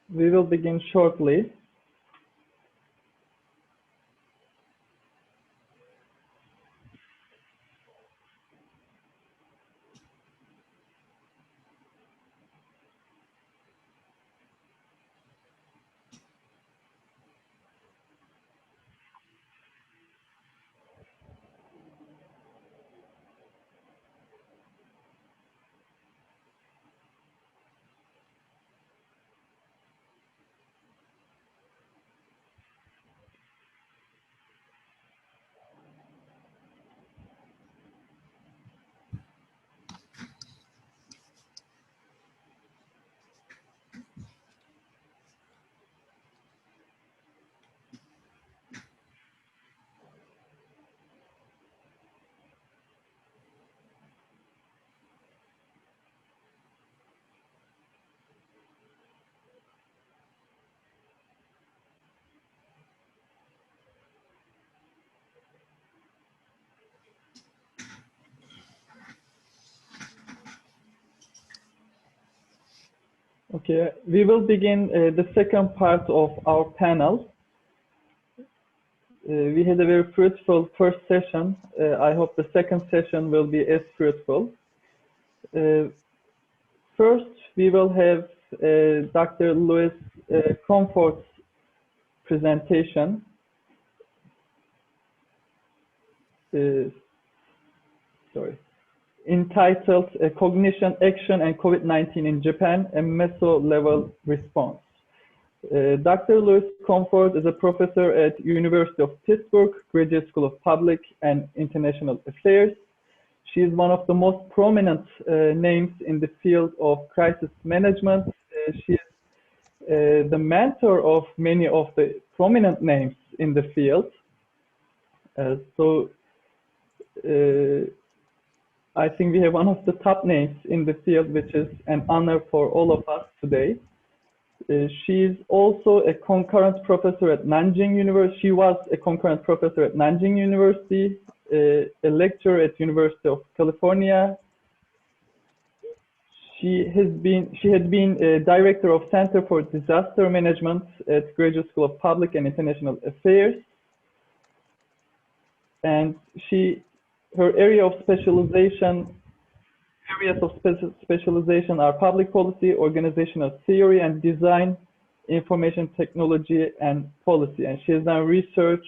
We will begin shortly. Okay, we will begin the second part of our panel. We had a very fruitful first session. I hope the second session will be as fruitful. First, we will have Dr. Louis Comfort's presentation. Entitled Cognition, Action, and COVID-19 in Japan, a Meso-Level Response. Dr. Louis Comfort is a professor at University of Pittsburgh, Graduate School of Public and International Affairs. She is one of the most prominent names in the field of crisis management. She is the mentor of many of the prominent names in the field. I think we have one of the top names in the field, which is an honor for all of us today. She is also a concurrent professor at Nanjing University. She was a concurrent professor at Nanjing University, a lecturer at University of California. She had been a director of Center for Disaster Management at Graduate School of Public and International Affairs. And her areas of specialization are public policy, organizational theory and design, information technology, and policy. And she has done research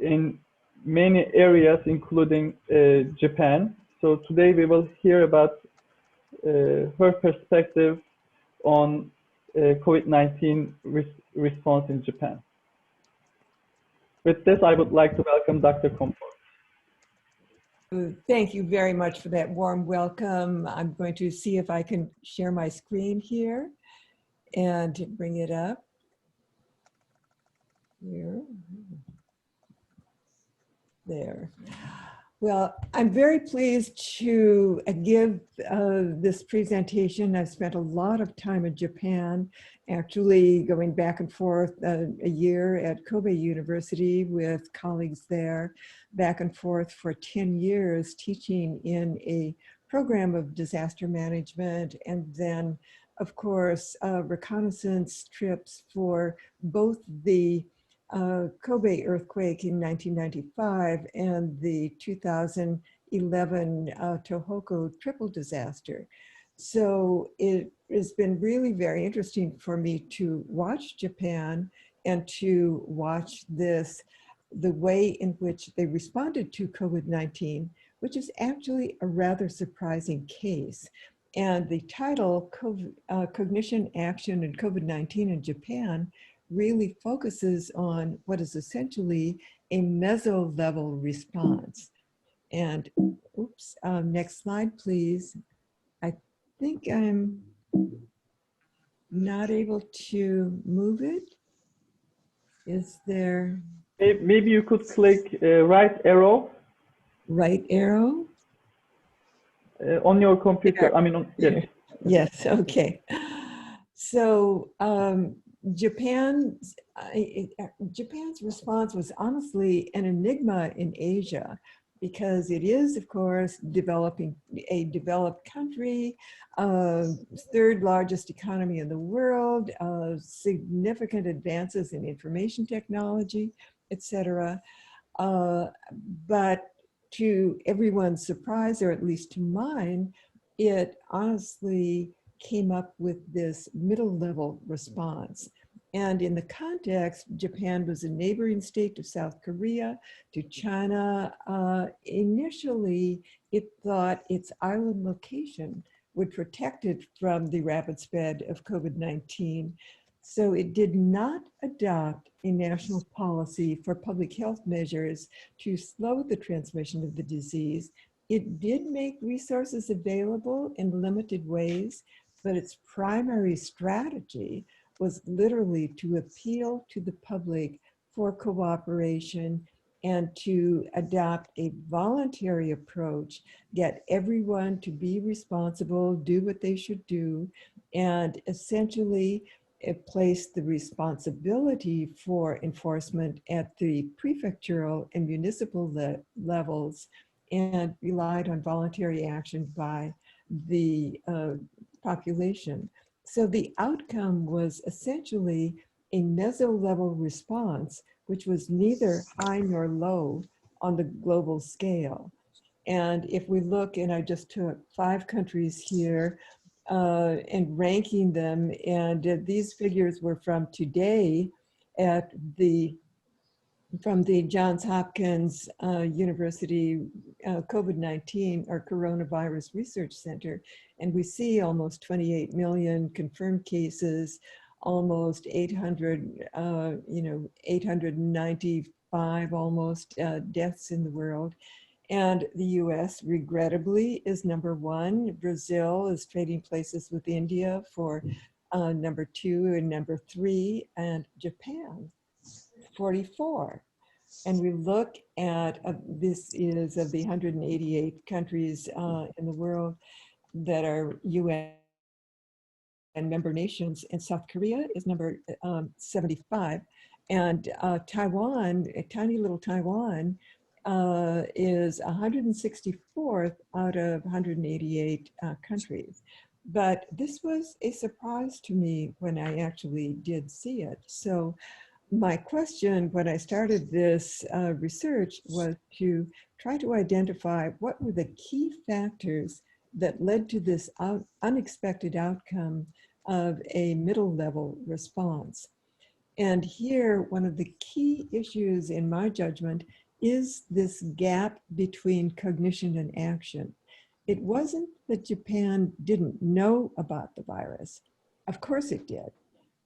in many areas, including Japan. So today we will hear about her perspective on COVID-19 response in Japan. With this, I would like to welcome Dr. Comfort. Thank you very much for that warm welcome. I'm going to see if I can share my screen here and bring it up. Here. There. Well, I'm very pleased to give this presentation. I've spent a lot of time in Japan, actually going back and forth a year at Kobe University with colleagues there, back and forth for 10 years teaching in a program of disaster management, and then, of course, reconnaissance trips for both the Kobe earthquake in 1995 and the 2011 Tohoku triple disaster. So it has been really very interesting for me to watch Japan and to watch the way in which they responded to COVID-19, which is actually a rather surprising case. And the title, Cognition, Action, and COVID-19 in Japan, really focuses on what is essentially a meso-level response. And, oops, next slide, please. I think I'm not able to move it. Is there? Maybe you could click right arrow. Right arrow? On your computer, I mean, yes. Yes, okay. So, Japan's response was honestly an enigma in Asia. because it is, of course, a developed country, third largest economy in the world, significant advances in information technology, etc. But to everyone's surprise, or at least to mine, it honestly came up with this middle level response. And in the context, Japan was a neighboring state to South Korea, to China. Initially, it thought its island location would protect it from the rapid spread of COVID-19. So it did not adopt a national policy for public health measures to slow the transmission of the disease. It did make resources available in limited ways, but its primary strategy was literally to appeal to the public for cooperation and to adopt a voluntary approach, get everyone to be responsible, do what they should do, and essentially it placed the responsibility for enforcement at the prefectural and municipal levels and relied on voluntary action by the population. So the outcome was essentially a meso-level response, which was neither high nor low on the global scale. And if we look, and I just took 5 countries here and ranking them, and these figures were from today at from the Johns Hopkins University COVID-19 or Coronavirus Research Center. And we see almost 28 million confirmed cases, almost 895 almost deaths in the world. And the US, regrettably, is #1. Brazil is trading places with India for #2 and #3, and Japan, 44. And we look at, this is of the 188 countries in the world that are UN member nations, and South Korea is number 75. And Taiwan, a tiny little Taiwan, is 164th out of 188 countries. But this was a surprise to me when I actually did see it. So my question when I started this research was to try to identify what were the key factors that led to this unexpected outcome of a middle level response. And here, one of the key issues in my judgment is this gap between cognition and action. It wasn't that Japan didn't know about the virus. Of course it did.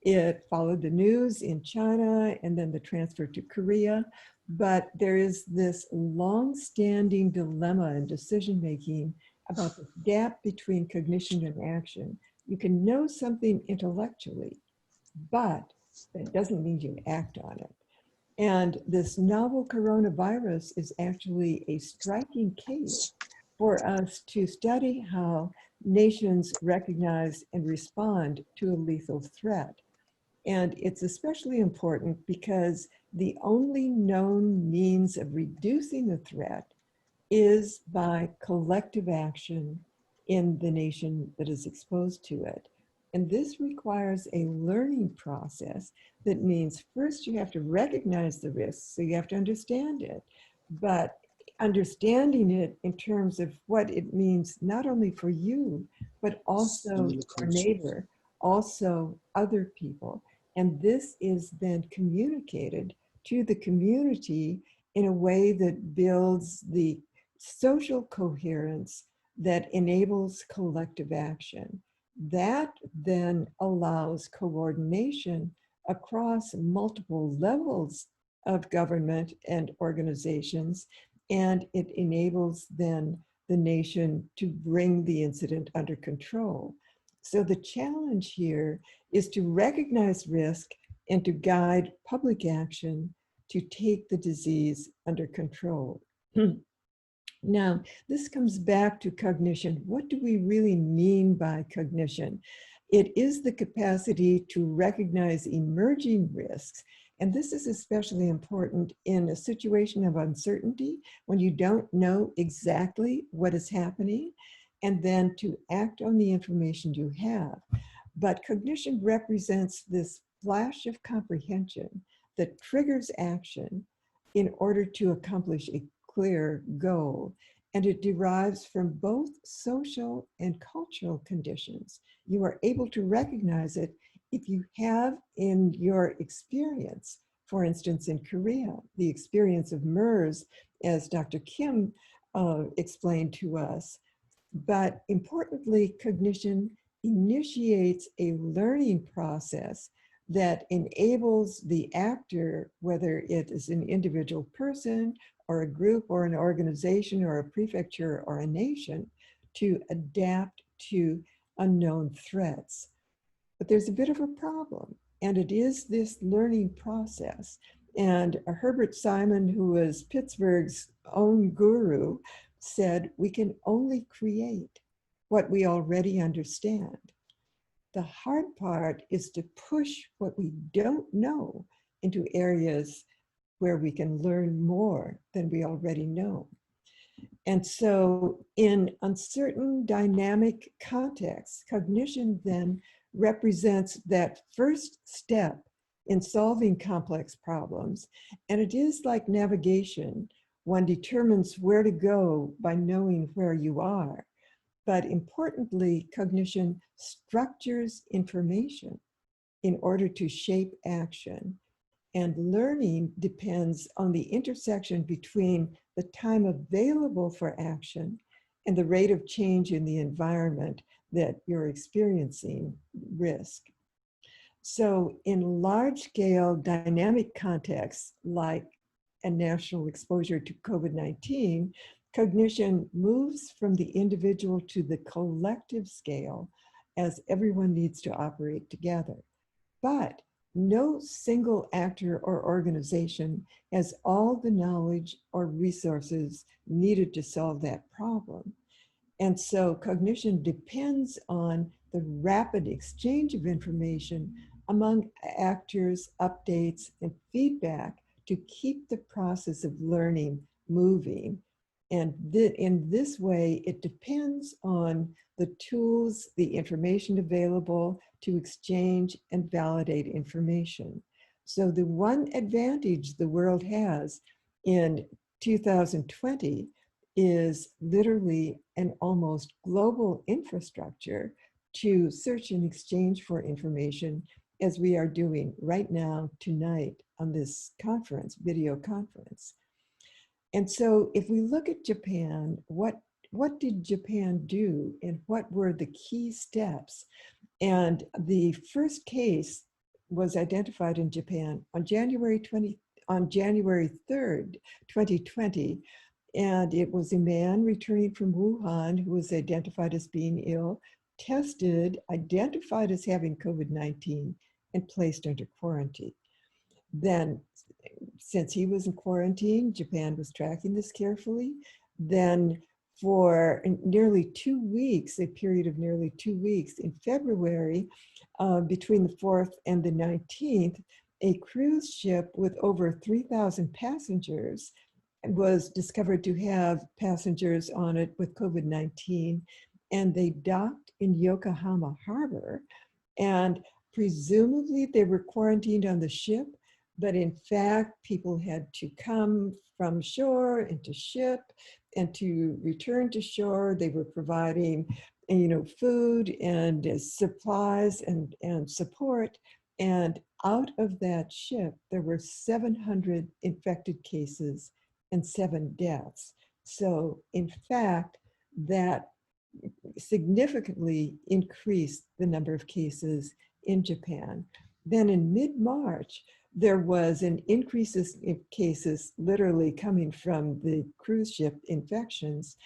It followed the news in China and then the transfer to Korea. But there is this long-standing dilemma in decision-making about the gap between cognition and action. You can know something intellectually, but that doesn't mean you act on it. And this novel coronavirus is actually a striking case for us to study how nations recognize and respond to a lethal threat. And it's especially important because the only known means of reducing the threat is by collective action in the nation that is exposed to it. And this requires a learning process that means first you have to recognize the risks, so you have to understand it, but understanding it in terms of what it means not only for you, but also your neighbor, also other people. And this is then communicated to the community in a way that builds the social coherence that enables collective action. That then allows coordination across multiple levels of government and organizations, and it enables then the nation to bring the incident under control. So the challenge here is to recognize risk and to guide public action to take the disease under control. Now, this comes back to cognition. What do we really mean by cognition? It is the capacity to recognize emerging risks And this is especially important in a situation of uncertainty when you don't know exactly what is happening, and then to act on the information you have. But cognition represents this flash of comprehension that triggers action in order to accomplish a clear goal. And it derives from both social and cultural conditions. You are able to recognize it if you have in your experience, for instance, in Korea, the experience of MERS, as Dr. Kim explained to us. But importantly, cognition initiates a learning process that enables the actor, whether it is an individual person or a group or an organization or a prefecture or a nation, to adapt to unknown threats. But there's a bit of a problem, and it is this learning process. And Herbert Simon, who was Pittsburgh's own guru, said, we can only create what we already understand. The hard part is to push what we don't know into areas where we can learn more than we already know. And so in uncertain dynamic contexts, cognition then represents that first step in solving complex problems. And it is like navigation. One determines where to go by knowing where you are. But importantly, cognition structures information in order to shape action. And learning depends on the intersection between the time available for action and the rate of change in the environment that you're experiencing risk. So in large-scale dynamic contexts like a national exposure to COVID-19, cognition moves from the individual to the collective scale as everyone needs to operate together. But no single actor or organization has all the knowledge or resources needed to solve that problem. And so cognition depends on the rapid exchange of information among actors, updates, and feedback to keep the process of learning moving. And in this way, it depends on the tools, the information available to exchange and validate information. So the one advantage the world has in 2020 is literally an almost global infrastructure to search and exchange for information, as we are doing right now, tonight, on this conference, video conference. And so if we look at Japan, what did Japan do and what were the key steps? And the first case was identified in Japan on January 3rd, 2020. And it was a man returning from Wuhan who was identified as being ill, tested, identified as having COVID-19, and placed under quarantine. Then, since he was in quarantine, Japan was tracking this carefully. Then for nearly 2 weeks, a period of nearly 2 weeks, in February, between the 4th and the 19th, a cruise ship with over 3,000 passengers was discovered to have passengers on it with COVID-19, and they docked in Yokohama Harbor, and presumably they were quarantined on the ship, but in fact, people had to come from shore into ship, and to return to shore, they were providing, food and supplies and support. And out of that ship, there were 700 infected cases and 7 deaths. So in fact, that significantly increased the number of cases in Japan. Then in mid-March, there was an increase in cases literally coming from the cruise ship infections.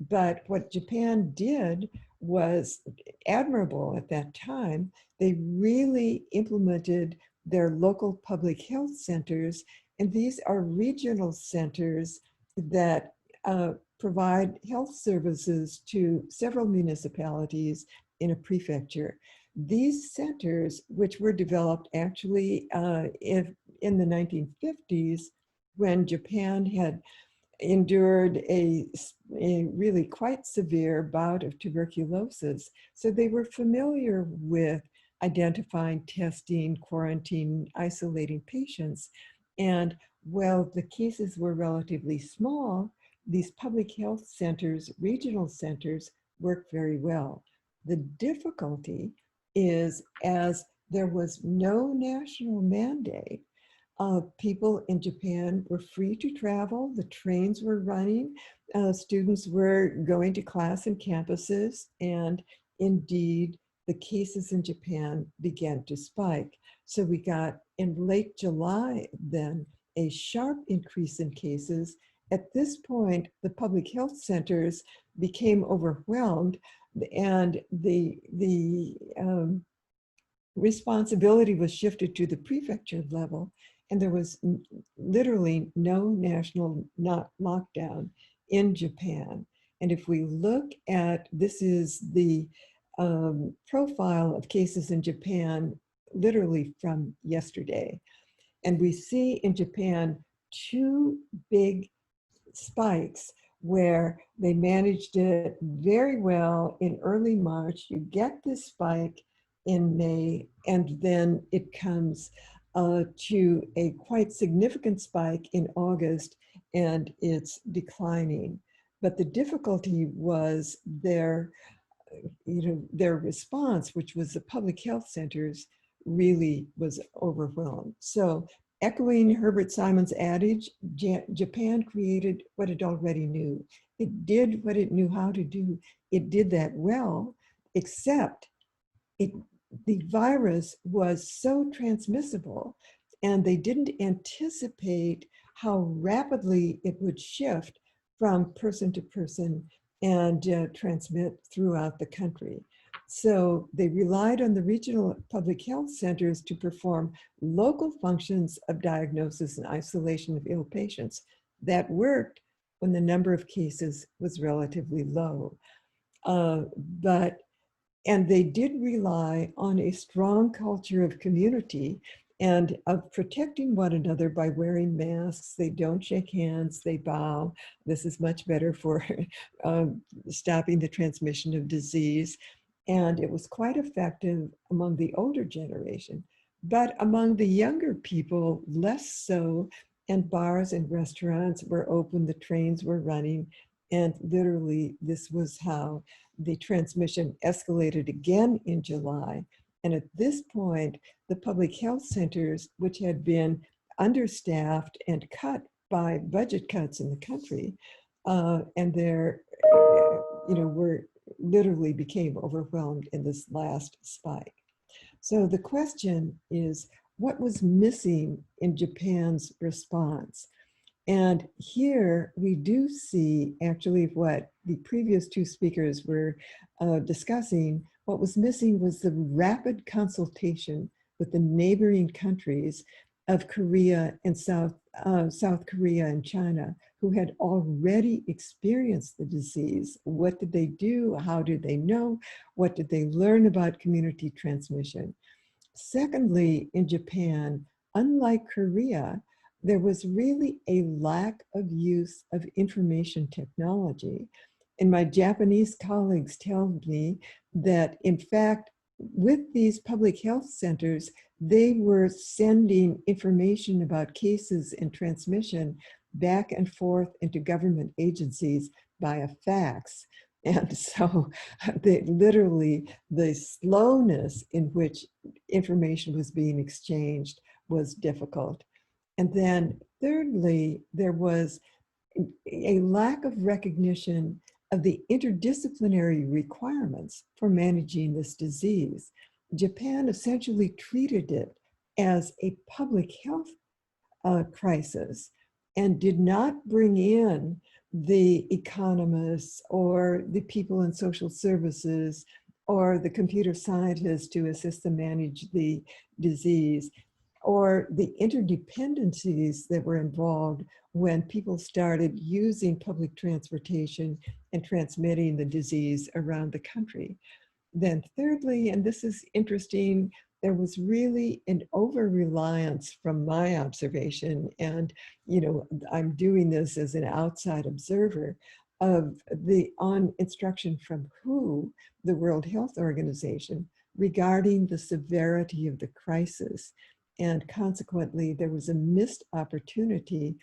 But what Japan did was admirable at that time. They really implemented their local public health centers, and these are regional centers that provide health services to several municipalities in a prefecture. These centers, which were developed actually in the 1950s, when Japan had endured a really quite severe bout of tuberculosis. So they were familiar with identifying, testing, quarantining, isolating patients. And while the cases were relatively small, these public health centers, regional centers, worked very well. The difficulty is, as there was no national mandate, people in Japan were free to travel, the trains were running, students were going to class in campuses, and indeed, the cases in Japan began to spike. So we got, in late July then, a sharp increase in cases. At this point, the public health centers became overwhelmed, and the responsibility was shifted to the prefecture level, and there was literally no national lockdown in Japan. And if we look at, this is the profile of cases in Japan, literally from yesterday. And we see in Japan 2 big spikes where they managed it very well in early March. You get this spike in May, and then it comes to a quite significant spike in August, and it's declining. But the difficulty was their response, which was the public health centers, really was overwhelmed. So echoing Herbert Simon's adage, Japan created what it already knew. It did what it knew how to do. It did that well, except the virus was so transmissible, and they didn't anticipate how rapidly it would shift from person to person and transmit throughout the country. So they relied on the regional public health centers to perform local functions of diagnosis and isolation of ill patients. That worked when the number of cases was relatively low. And they did rely on a strong culture of community and of protecting one another by wearing masks. They don't shake hands, they bow. This is much better for stopping the transmission of disease. And it was quite effective among the older generation, but among the younger people, less so. And bars and restaurants were open, the trains were running, and literally this was how the transmission escalated again in July. And at this point, the public health centers, which had been understaffed and cut by budget cuts in the country, and they're, were literally became overwhelmed in this last spike. So the question is, what was missing in Japan's response? And here we do see actually what the previous 2 speakers were discussing. What was missing was the rapid consultation with the neighboring countries of Korea and South Korea and China, who had already experienced the disease. What did they do? How did they know? What did they learn about community transmission? Secondly, in Japan, unlike Korea, there was really a lack of use of information technology. And my Japanese colleagues tell me that, in fact, with these public health centers, they were sending information about cases and transmission back and forth into government agencies via fax. And so literally the slowness in which information was being exchanged was difficult. And then thirdly, there was a lack of recognition of the interdisciplinary requirements for managing this disease. Japan essentially treated it as a public health crisis and did not bring in the economists or the people in social services or the computer scientists to assist them manage the disease, or the interdependencies that were involved when people started using public transportation and transmitting the disease around the country. Then thirdly, and this is interesting, there was really an over-reliance from my observation, and I'm doing this as an outside observer, on instruction from WHO, the World Health Organization, regarding the severity of the crisis. And consequently, there was a missed opportunity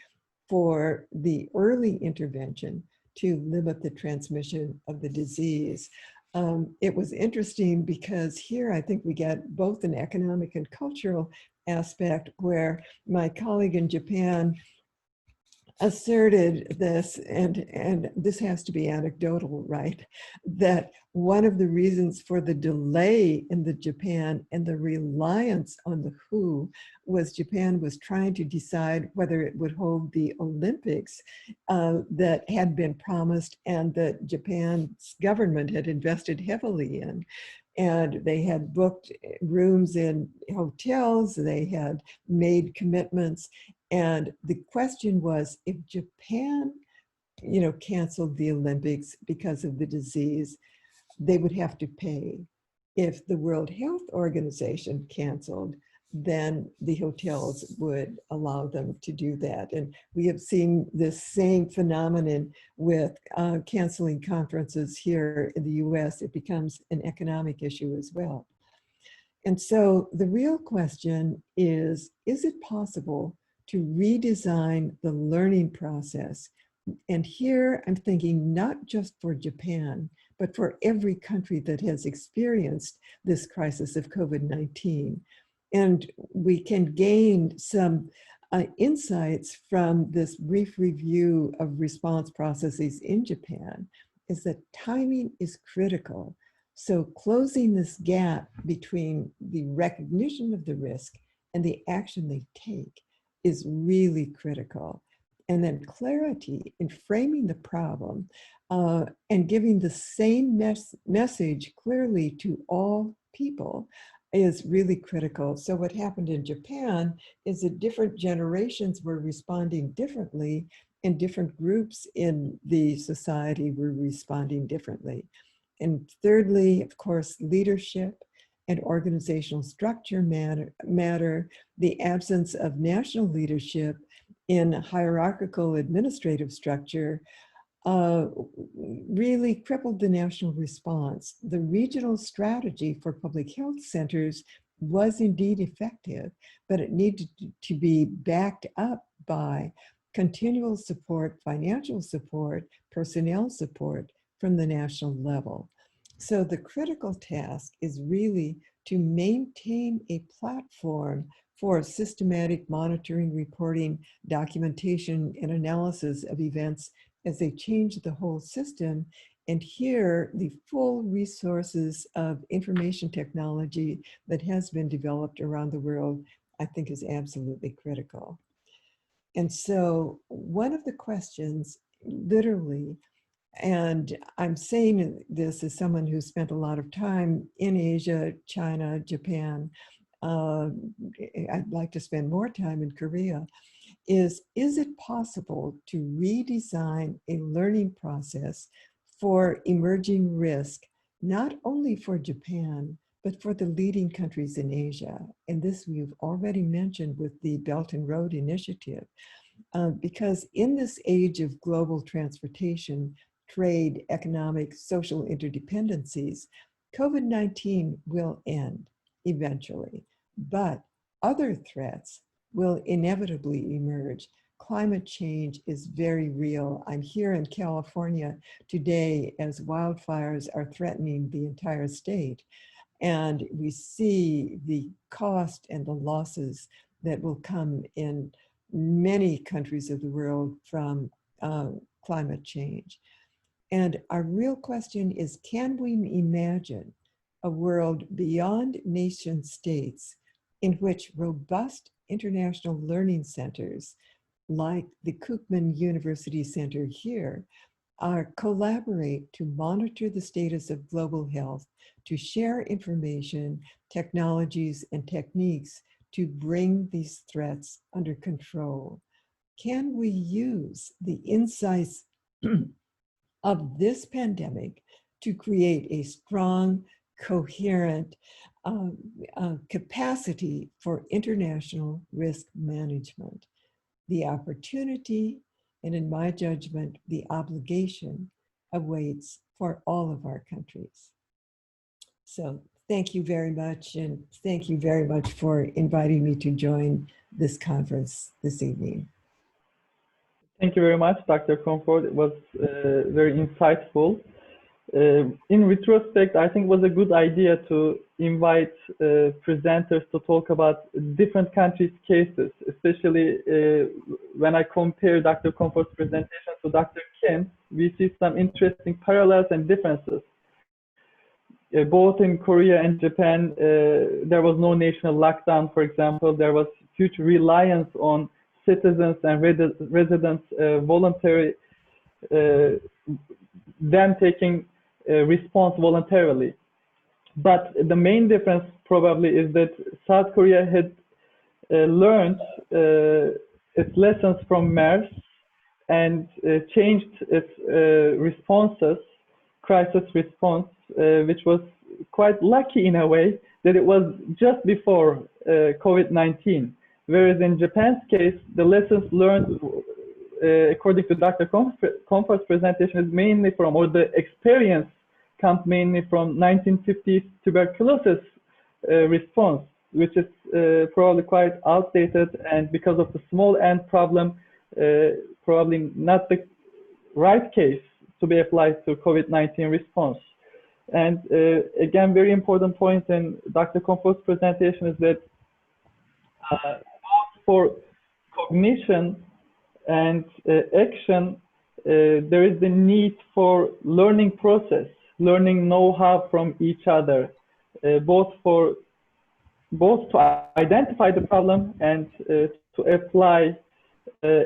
for the early intervention to limit the transmission of the disease. It was interesting because here I think we get both an economic and cultural aspect, where my colleague in Japan asserted this, and this has to be anecdotal, right? That one of the reasons for the delay in the Japan and the reliance on the WHO was Japan was trying to decide whether it would hold the Olympics that had been promised and that Japan's government had invested heavily in. And they had booked rooms in hotels, they had made commitments. And the question was, if Japan, canceled the Olympics because of the disease, they would have to pay. If the World Health Organization canceled, then the hotels would allow them to do that. And we have seen this same phenomenon with canceling conferences here in the US. It becomes an economic issue as well. And so the real question is it possible to redesign the learning process? And here I'm thinking not just for Japan, but for every country that has experienced this crisis of COVID-19. And we can gain some insights from this brief review of response processes in Japan, is that timing is critical. So closing this gap between the recognition of the risk and the action they take is really critical. And then clarity in framing the problem and giving the same message clearly to all people is really critical. So what happened in Japan is that different generations were responding differently, and different groups in the society were responding differently. And thirdly, of course, leadership and organizational structure matter. The absence of national leadership in hierarchical administrative structure really crippled the national response. The regional strategy for public health centers was indeed effective, but it needed to be backed up by continual support, financial support, personnel support from the national level. So the critical task is really to maintain a platform for systematic monitoring, reporting, documentation, and analysis of events as they change the whole system. And here, the full resources of information technology that has been developed around the world, I think, is absolutely critical. And so one of the questions, literally, and I'm saying this as someone who spent a lot of time in Asia, China, Japan, I'd like to spend more time in Korea, is it possible to redesign a learning process for emerging risk, not only for Japan, but for the leading countries in Asia? And this we've already mentioned with the Belt and Road Initiative, because in this age of global transportation, trade, economic, social interdependencies, COVID-19 will end eventually, but other threats will inevitably emerge. Climate change is very real. I'm here in California today as wildfires are threatening the entire state. And we see the cost and the losses that will come in many countries of the world from climate change. And our real question is, can we imagine a world beyond nation states in which robust international learning centers like the Koopman University Center here collaborate to monitor the status of global health, to share information, technologies, and techniques to bring these threats under control? Can we use the insights of this pandemic to create a strong, coherent, capacity for international risk management, the opportunity, and in my judgment, the obligation awaits for all of our countries. So thank you very much, and thank you very much for inviting me to join this conference this evening. Thank you very much, Dr. Comfort. It was very insightful. In retrospect, I think it was a good idea to invite presenters to talk about different countries' cases, especially when I compare Dr. Comfort's presentation to Dr. Kim's, we see some interesting parallels and differences. Both in Korea and Japan, there was no national lockdown, for example. There was huge reliance on citizens and residents voluntary, them taking response voluntarily. But the main difference probably is that South Korea had learned its lessons from MERS and changed its responses, crisis response, which was quite lucky in a way that it was just before COVID-19. Whereas in Japan's case, the lessons learned, according to Dr. Comfort's presentation, is mainly from, or the experience comes mainly from 1950s tuberculosis response, which is probably quite outdated, and because of the small n problem, probably not the right case to be applied to COVID-19 response. And again, very important point in Dr. Comfort's presentation is that both for cognition and action, there is the need for learning process, learning know-how from each other, both to identify the problem and to apply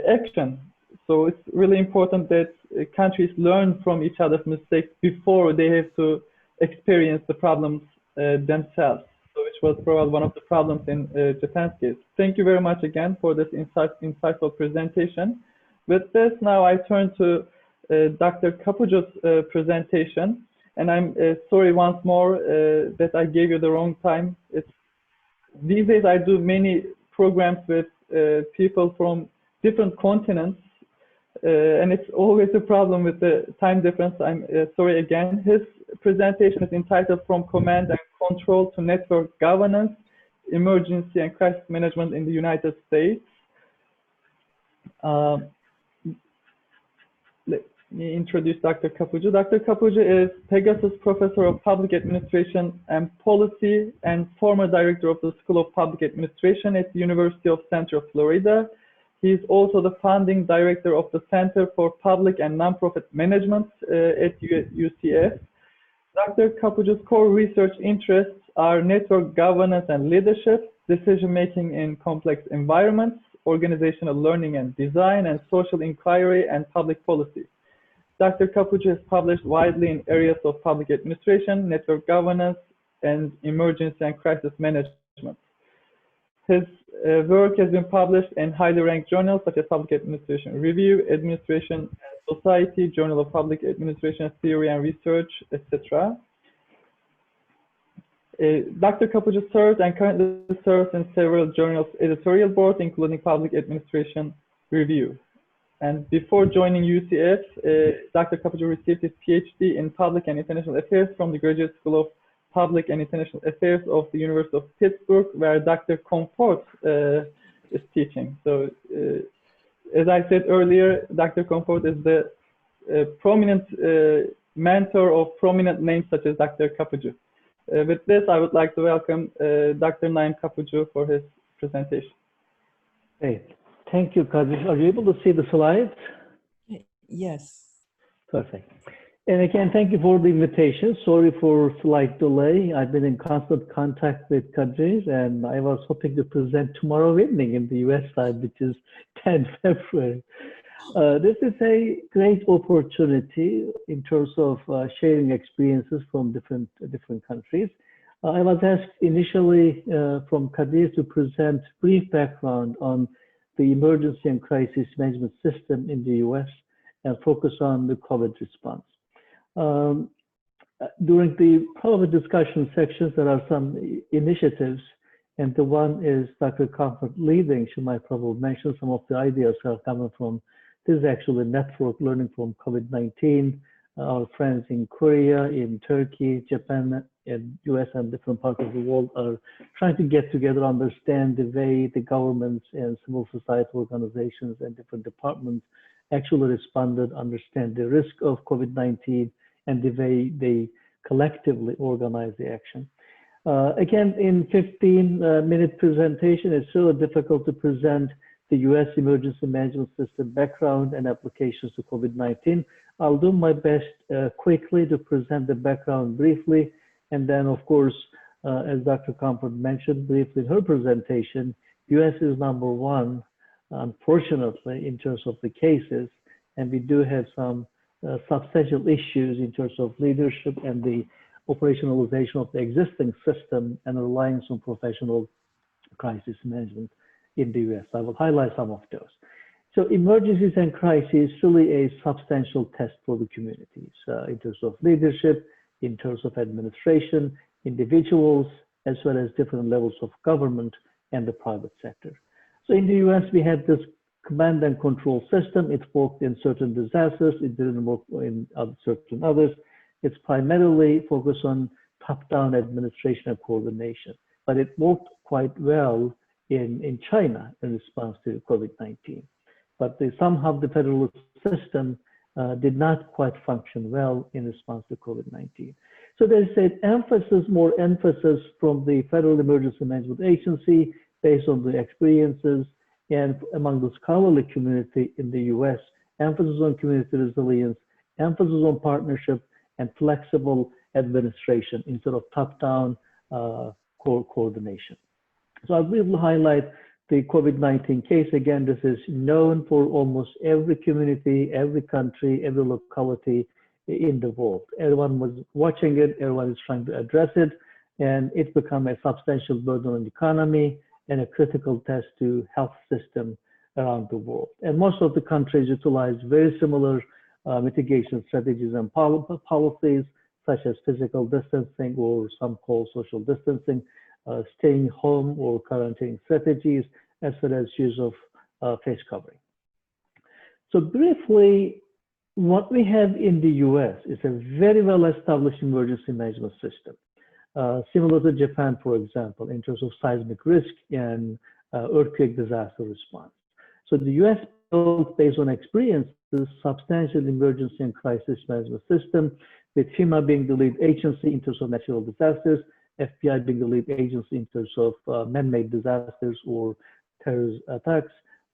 action. So it's really important that countries learn from each other's mistakes before they have to experience the problems themselves, which was probably one of the problems in Japan's case. Thank you very much again for this insightful presentation. With this, now I turn to Dr. Kapıcı's presentation. And I'm sorry once more that I gave you the wrong time. These days I do many programs with people from different continents, and it's always a problem with the time difference. I'm sorry again. His presentation is entitled From Command and Control to Network Governance, Emergency and Crisis Management in the United States. Let me introduce Dr. Kapıcı. Dr. Kapıcı is Pegasus Professor of Public Administration and Policy and former Director of the School of Public Administration at the University of Central Florida. He is also the founding director of the Center for Public and Nonprofit Management at UCF. Dr. Kapıcı's core research interests are network governance and leadership, decision-making in complex environments, organizational learning and design, and social inquiry and public policy. Dr. Kapıcı has published widely in areas of public administration, network governance, and emergency and crisis management. His work has been published in highly ranked journals such as Public Administration Review, Administration and Society, Journal of Public Administration Theory and Research, etc. Dr. Kapıcı served and currently serves in several journals' editorial boards, including Public Administration Review. And before joining UCF, Dr. Kapıcı received his PhD in Public and International Affairs from the Graduate School of Public and International Affairs of the University of Pittsburgh, where Dr. Comfort is teaching. So, as I said earlier, Dr. Comfort is the prominent mentor of prominent names such as Dr. Kapıcı. With this, I would like to welcome Dr. Naim Kapıcı for his presentation. Great. Thank you, Kadir. Are you able to see the slides? Yes. Perfect. And again, thank you for the invitation. Sorry for slight delay. I've been in constant contact with Kadir, and I was hoping to present tomorrow evening in the US side, which is 10 February. This is a great opportunity in terms of sharing experiences from different countries. I was asked initially from Kadir to present brief background on the emergency and crisis management system in the US and focus on the COVID response. during the probably discussion sections, there are some initiatives, and the one is Dr. Comfort leading. She might probably mention some of the ideas that are coming from. This is actually network learning from COVID-19. Our friends in Korea, in Turkey, Japan, and US and different parts of the world are trying to get together, understand the way the governments and civil society organizations and different departments actually responded, understand the risk of COVID-19 and the way they collectively organize the action. Again, in 15-minute presentation, it's really difficult to present the US emergency management system background and applications to COVID-19. I'll do my best quickly to present the background briefly. And then, of course, as Dr. Comfort mentioned briefly in her presentation, US is #1, unfortunately, in terms of the cases. And we do have some substantial issues in terms of leadership and the operationalization of the existing system and reliance on professional crisis management in the US. I will highlight some of those. So emergencies and crises really a substantial test for the communities in terms of leadership, in terms of administration, individuals, as well as different levels of government and the private sector. So in the US, we had this command and control system. It worked in certain disasters. It didn't work in certain others. It's primarily focused on top-down administration and coordination, but it worked quite well in China in response to COVID-19. But somehow the federal system did not quite function well in response to COVID-19. So there's more emphasis from the Federal Emergency Management Agency based on the experiences and among the scholarly community in the US, emphasis on community resilience, emphasis on partnership and flexible administration instead of top-down coordination. So I will highlight the COVID-19 case. Again, this is known for almost every community, every country, every locality in the world. Everyone was watching it, everyone is trying to address it, and it's become a substantial burden on the economy and a critical test to health system around the world. And most of the countries utilize very similar mitigation strategies and policies, such as physical distancing or some call social distancing, staying home or quarantine strategies, as well as use of face covering. So briefly, what we have in the US is a very well-established emergency management system, similar to Japan, for example, in terms of seismic risk and earthquake disaster response. So the US built, based on experience, this substantial emergency and crisis management system, with FEMA being the lead agency in terms of natural disasters, FBI being the lead agency in terms of man-made disasters or terrorist attacks,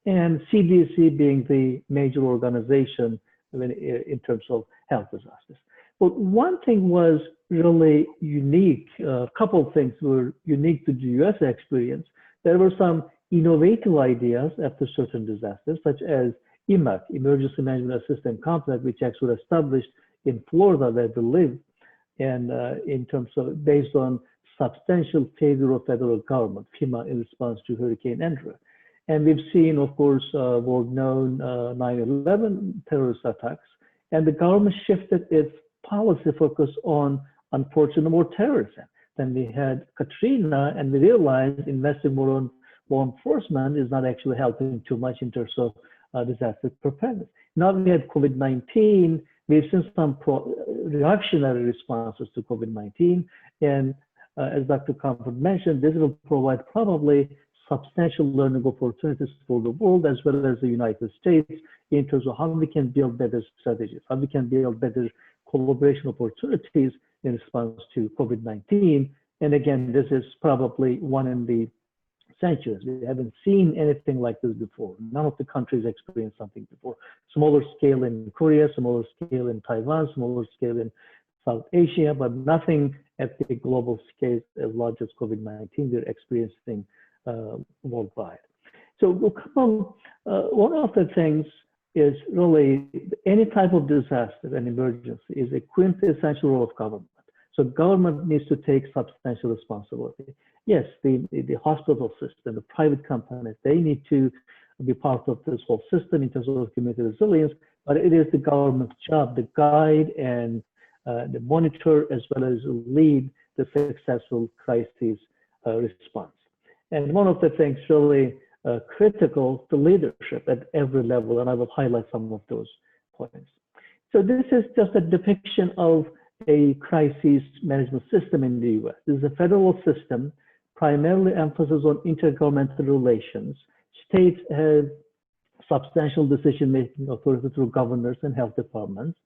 and CDC being the major organization in terms of health disasters. But one thing was really unique. A couple of things were unique to the US experience. There were some innovative ideas after certain disasters, such as EMAC, Emergency Management Assistance Complex, which actually established in Florida where they live, and in terms of based on substantial failure of federal government, FEMA, in response to Hurricane Andrew. And we've seen, of course, world-known 9/11 terrorist attacks, and the government shifted its policy focus on, unfortunately, more terrorism. Then we had Katrina, and we realized investing more on law enforcement is not actually helping too much in terms of disaster preparedness. Now we had COVID-19, we've seen some reactionary responses to COVID-19, and as Dr. Comfort mentioned, this will provide probably substantial learning opportunities for the world as well as the United States in terms of how we can build better strategies, how we can build better collaboration opportunities in response to COVID-19. And again, this is probably one in the centuries. We haven't seen anything like this before. None of the countries experienced something before. Smaller scale in Korea, smaller scale in Taiwan, smaller scale in South Asia, but nothing at the global scale as large as COVID-19 we're experiencing worldwide. So one of the things is really any type of disaster and emergency is a quintessential role of government. So government needs to take substantial responsibility. Yes, the hospital system, the private companies, they need to be part of this whole system in terms of community resilience, but it is the government's job to guide and monitor as well as lead the successful crisis response. And one of the things really critical to leadership at every level, and I will highlight some of those points. So this is just a depiction of a crisis management system in the US. This is a federal system, primarily emphasis on intergovernmental relations. States have substantial decision-making authority through governors and health departments.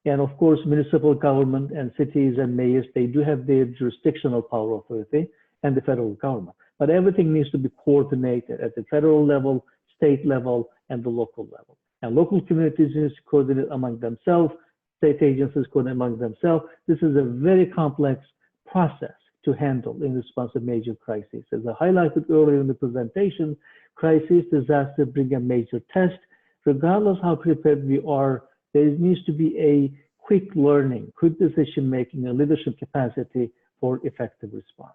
And of course, municipal government and cities and mayors, they do have their jurisdictional power authority and the federal government. But everything needs to be coordinated at the federal level, state level, and the local level. And local communities need to coordinate among themselves, state agencies coordinate among themselves. This is a very complex process to handle in response to major crises. As I highlighted earlier in the presentation, crisis, disaster bring a major test. Regardless how prepared we are, there needs to be a quick learning, quick decision-making, and leadership capacity for effective response.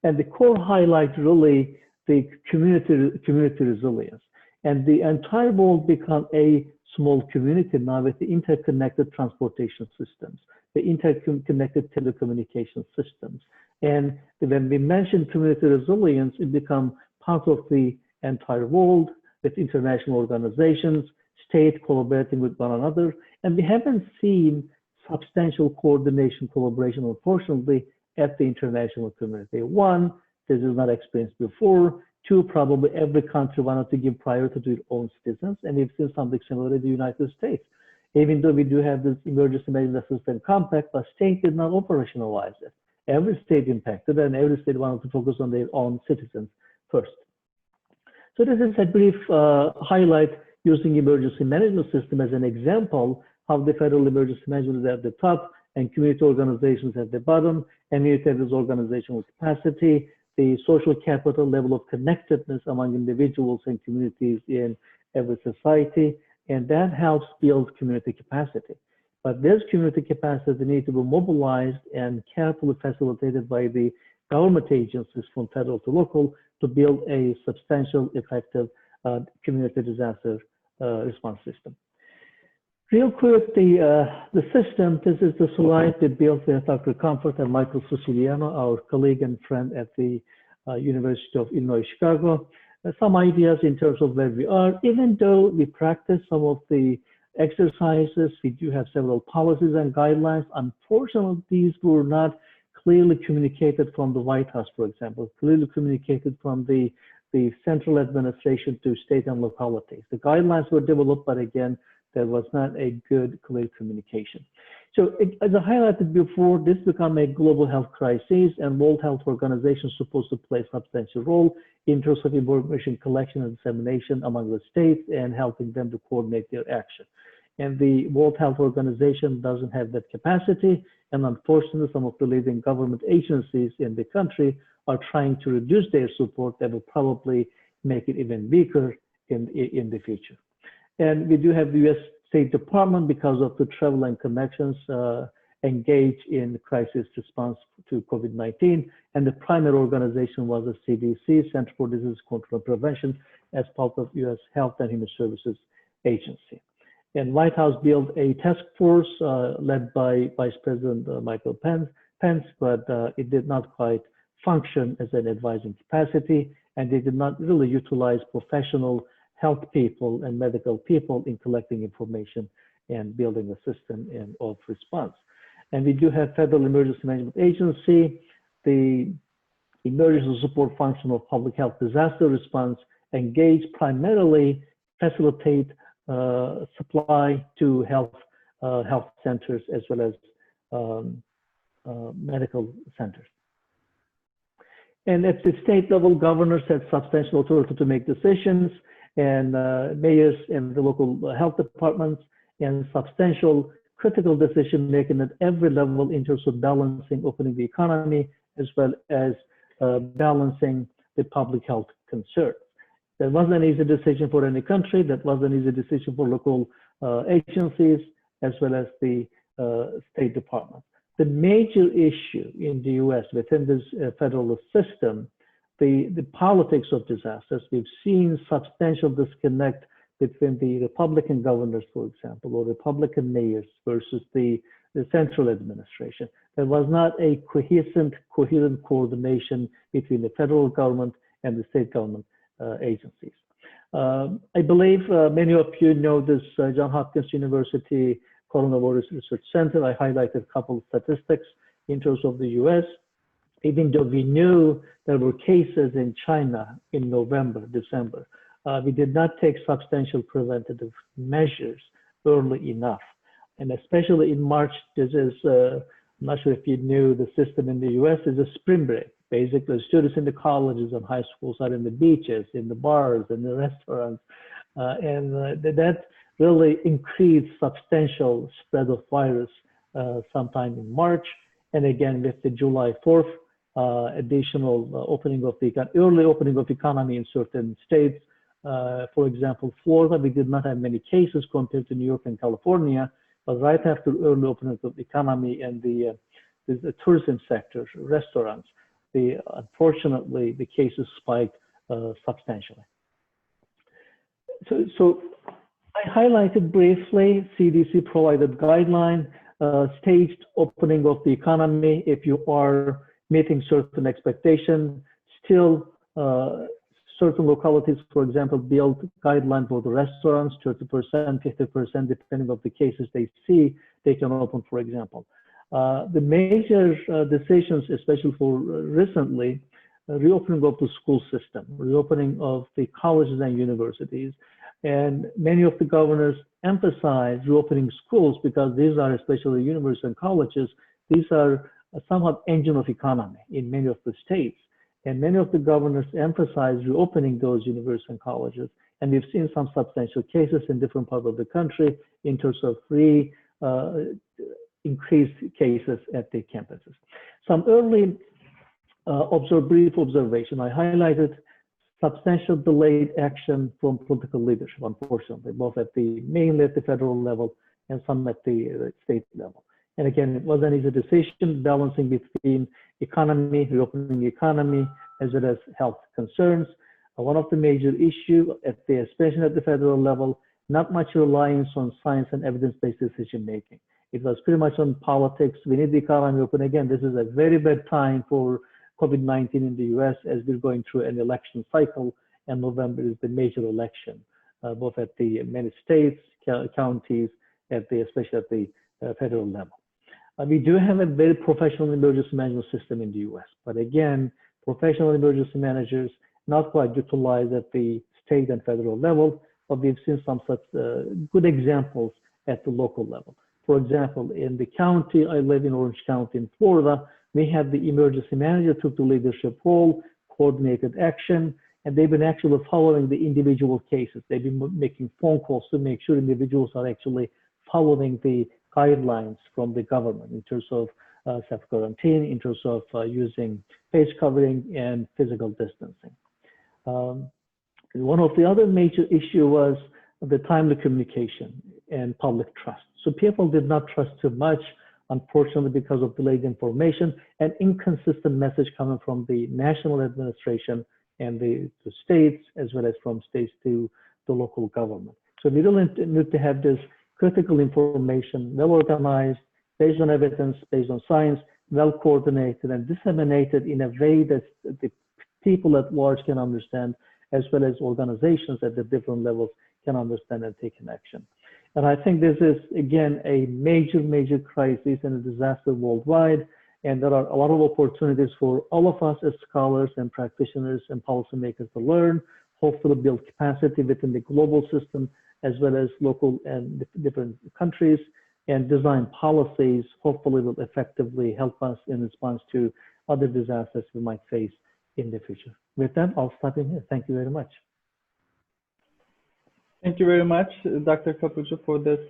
And the core highlight really the community resilience. And the entire world become a small community now with the interconnected transportation systems, the interconnected telecommunication systems. And when we mention community resilience, it becomes part of the entire world with international organizations, states collaborating with one another. And we haven't seen substantial coordination, collaboration, unfortunately, at the international community. One, this is not experienced before. Two, probably every country wanted to give priority to its own citizens. And we've seen something similar in the United States. Even though we do have this emergency management system compact, but states did not operationalize it. Every state impacted, and every state wanted to focus on their own citizens first. So this is a brief highlight using emergency management system as an example how the federal emergency management is at the top and community organizations at the bottom, and you have this organizational capacity, the social capital level of connectedness among individuals and communities in every society, and that helps build community capacity. But this community capacity needs to be mobilized and carefully facilitated by the government agencies from federal to local to build a substantial, effective community disaster response system. Real quick, the system, this is the slide that built with Dr. Comfort and Michael Siciliano, our colleague and friend at the University of Illinois, Chicago. Some ideas in terms of where we are. Even though we practice some of the exercises, we do have several policies and guidelines. Unfortunately, these were not clearly communicated from the White House, for example, clearly communicated from the central administration to state and localities. The guidelines were developed, but again, there was not a good, clear communication. So as I highlighted before, this became a global health crisis, and World Health Organization is supposed to play a substantial role in terms of information collection and dissemination among the states and helping them to coordinate their action. And the World Health Organization doesn't have that capacity, and unfortunately, some of the leading government agencies in the country are trying to reduce their support. That will probably make it even weaker in the future. And we do have the U.S. State Department, because of the travel and connections, engaged in crisis response to COVID-19. And the primary organization was the CDC, Center for Disease Control and Prevention, as part of U.S. Health and Human Services Agency. And White House built a task force led by Vice President Michael Pence, but it did not quite function as an advising capacity, and they did not really utilize professional health people and medical people in collecting information and building a system of response. And we do have Federal Emergency Management Agency, the emergency support function of public health disaster response, engage primarily, facilitate supply to health centers as well as medical centers. And at the state level, governors have substantial authority to make decisions, and mayors and the local health departments, and substantial critical decision making at every level in terms of balancing opening the economy as well as balancing the public health concerns. That wasn't an easy decision for any country. That was an easy decision for local agencies as well as the State Department. The major issue in the US within this federal system, the politics of disasters, we've seen substantial disconnect between the Republican governors, for example, or Republican mayors versus the the central administration. There was not a coherent coordination between the federal government and the state government agencies. I believe many of you know this Johns Hopkins University Coronavirus Research Center. I highlighted a couple of statistics in terms of the US. Even though we knew there were cases in China in November, December, we did not take substantial preventative measures early enough. And especially in March, this is, I'm not sure if you knew, the system in the US is a spring break. Basically, students in the colleges and high schools are in the beaches, in the bars, in the restaurants, that really increased substantial spread of virus sometime in March. And again, with the July 4th, additional opening of the early opening of the economy in certain states. For example, Florida, we did not have many cases compared to New York and California, but right after early opening of the economy and the tourism sector, restaurants, unfortunately, the cases spiked substantially. So I highlighted briefly CDC provided guideline, staged opening of the economy if you are meeting certain expectations. Still, certain localities, for example, build guidelines for the restaurants, 30%, 50%, depending on the cases they see, they can open, for example. The major decisions, especially for recently, reopening of the school system, reopening of the colleges and universities, and many of the governors emphasize reopening schools because these are, especially universities and colleges, these are somewhat engine of economy in many of the states. And many of the governors emphasize reopening those universities and colleges. And we've seen some substantial cases in different parts of the country in terms of increased cases at the campuses. Some early brief observation. I highlighted substantial delayed action from political leadership, unfortunately, both mainly at the federal level and some at the state level. And again, it was an easy decision, balancing between economy, reopening the economy, as well as health concerns. One of the major issues, especially at the federal level, not much reliance on science and evidence-based decision making. It was pretty much on politics. We need the economy open. Again, this is a very bad time for COVID-19 in the US as we're going through an election cycle, and November is the major election, both at the many states, counties, especially at the federal level. We do have a very professional emergency management system in the US, but again, professional emergency managers not quite utilized at the state and federal level, but we've seen some such good examples at the local level. For example, in the county, I live in Orange County in Florida, we had the emergency manager took the leadership role, coordinated action, and they've been actually following the individual cases. They've been making phone calls to make sure individuals are actually following the guidelines from the government in terms of self-quarantine, in terms of using face covering and physical distancing. One of the other major issues was the timely communication and public trust. So people did not trust too much, unfortunately, because of delayed information and inconsistent message coming from the national administration and the states, as well as from states to the local government. So we really need to have this critical information, well organized, based on evidence, based on science, well coordinated and disseminated in a way that the people at large can understand, as well as organizations at the different levels can understand and take an action. And I think this is, again, a major crisis and a disaster worldwide. And there are a lot of opportunities for all of us as scholars and practitioners and policymakers to learn, hopefully build capacity within the global system, as well as local and different countries, and design policies, hopefully will effectively help us in response to other disasters we might face in the future. With that, I'll stop in here. Thank you very much. Thank you very much, Dr. Kapıcı, for this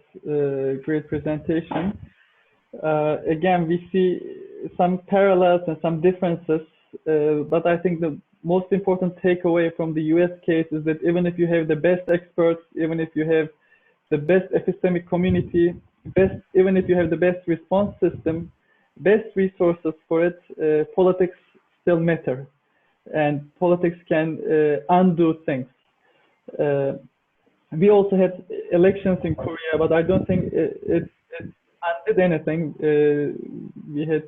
great presentation. Again, we see some parallels and some differences, but I think the most important takeaway from the US case is that even if you have the best experts, even if you have the best epistemic community, even if you have the best response system, best resources for it, politics still matter, and politics can undo things. We also had elections in Korea, but I don't think undid anything. We had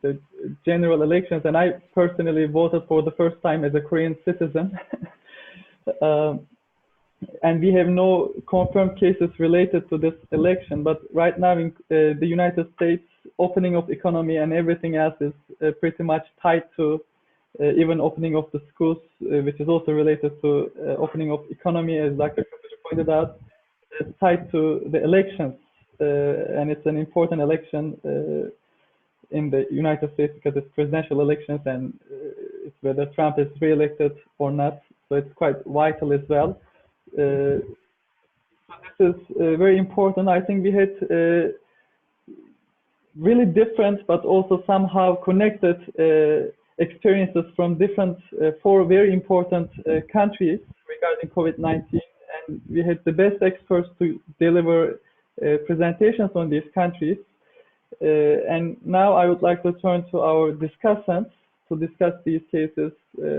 the general elections, and I personally voted for the first time as a Korean citizen. And we have no confirmed cases related to this election. But right now in the United States, opening of economy and everything else is pretty much tied to even opening of the schools, which is also related to opening of economy, as Dr. Kapıcı pointed out. It's tied to the elections, and it's an important election in the United States because it's presidential elections, and it's whether Trump is re-elected or not. So it's quite vital as well. So this is very important. I think we had really different but also somehow connected experiences from different four very important countries regarding COVID-19, and we had the best experts to deliver presentations on these countries. And now I would like to turn to our discussants to discuss these cases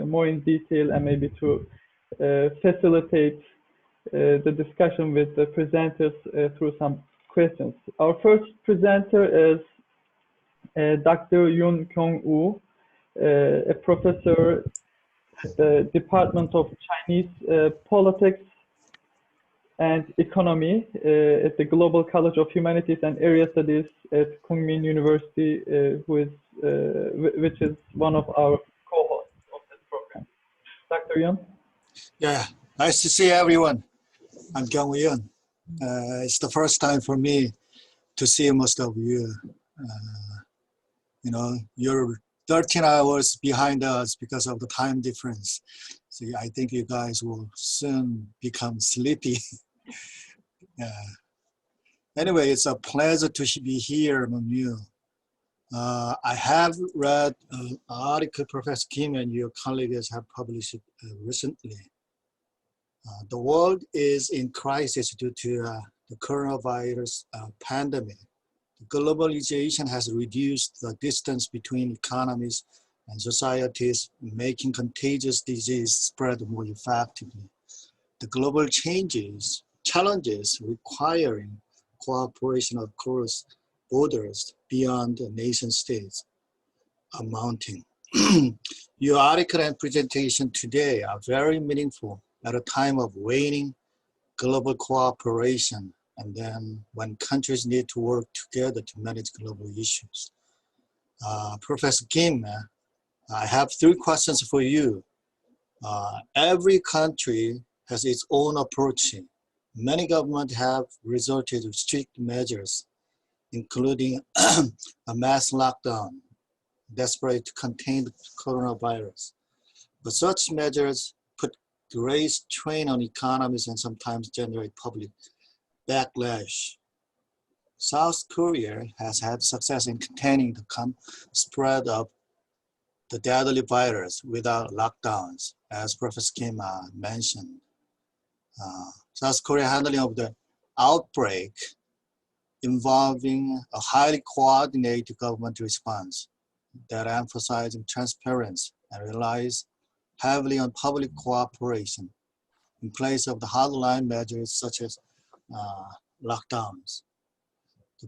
more in detail and maybe to facilitate the discussion with the presenters through some questions. Our first presenter is Dr. Yoon Kyung-woo, a professor at the Department of Chinese Politics and Economy at the Global College of Humanities and Area Studies at Kookmin University, which is one of our co-hosts of this program. Dr. Yoon? Yeah, nice to see everyone. I'm Kyung-woo Yoon. It's the first time for me to see most of you. You know, you're 13 hours behind us because of the time difference. So I think you guys will soon become sleepy. Anyway, it's a pleasure to be here among you. I have read an article Professor Kim and your colleagues have published recently. The world is in crisis due to the coronavirus pandemic. Globalization has reduced the distance between economies and societies, making contagious disease spread more effectively. The global challenges requiring cooperation across borders beyond the nation states are mounting. Your article and presentation today are very meaningful at a time of waning global cooperation, and then when countries need to work together to manage global issues. Professor Kim, I have 3 questions for you. Every country has its own approach. Many governments have resorted to strict measures, including a mass lockdown, desperate to contain the coronavirus. But such measures put great strain on economies and sometimes generate public backlash. South Korea has had success in containing the spread of the deadly virus without lockdowns, as Professor Kim mentioned. South Korea handling of the outbreak involving a highly coordinated government response that emphasizes transparency and relies heavily on public cooperation in place of the hardline measures such as lockdowns.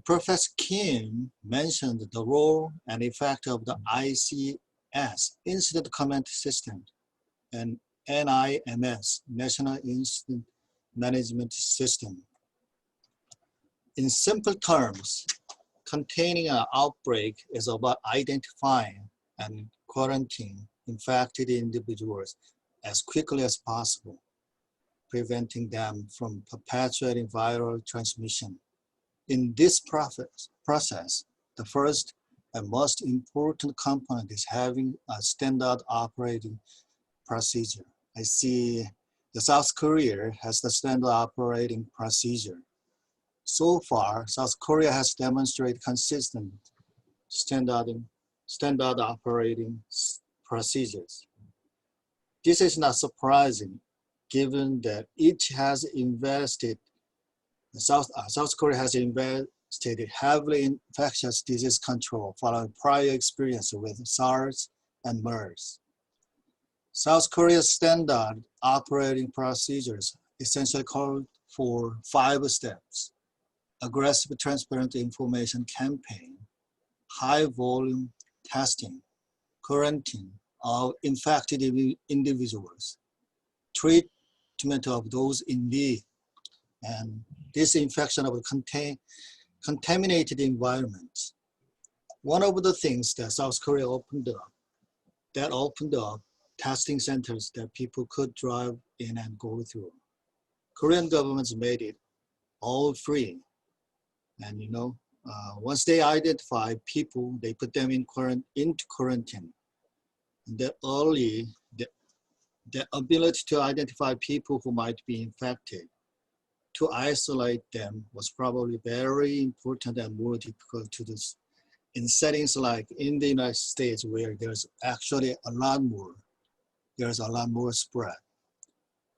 Professor Kim mentioned the role and effect of the ICS, Incident Command System, and NIMS, National Incident Management System. In simple terms, containing an outbreak is about identifying and quarantining infected individuals as quickly as possible, preventing them from perpetuating viral transmission. In this process, the first and most important component is having a standard operating procedure. I see the South Korea has the standard operating procedure. So far, South Korea has demonstrated consistent standard operating procedures. This is not surprising, given that each has invested, South Korea has invested heavily in infectious disease control following prior experience with SARS and MERS. South Korea's standard operating procedures essentially called for 5 steps. aggressive transparent information campaign, high volume testing, quarantine of infected individuals, treatment of those in need, and disinfection of contaminated environments. One of the things that South Korea opened up testing centers that people could drive in and go through. Korean governments made it all free. And once they identify people, they put them into quarantine. And the ability to identify people who might be infected, to isolate them was probably very important and more difficult to do in settings like in the United States, where there's actually a lot more spread.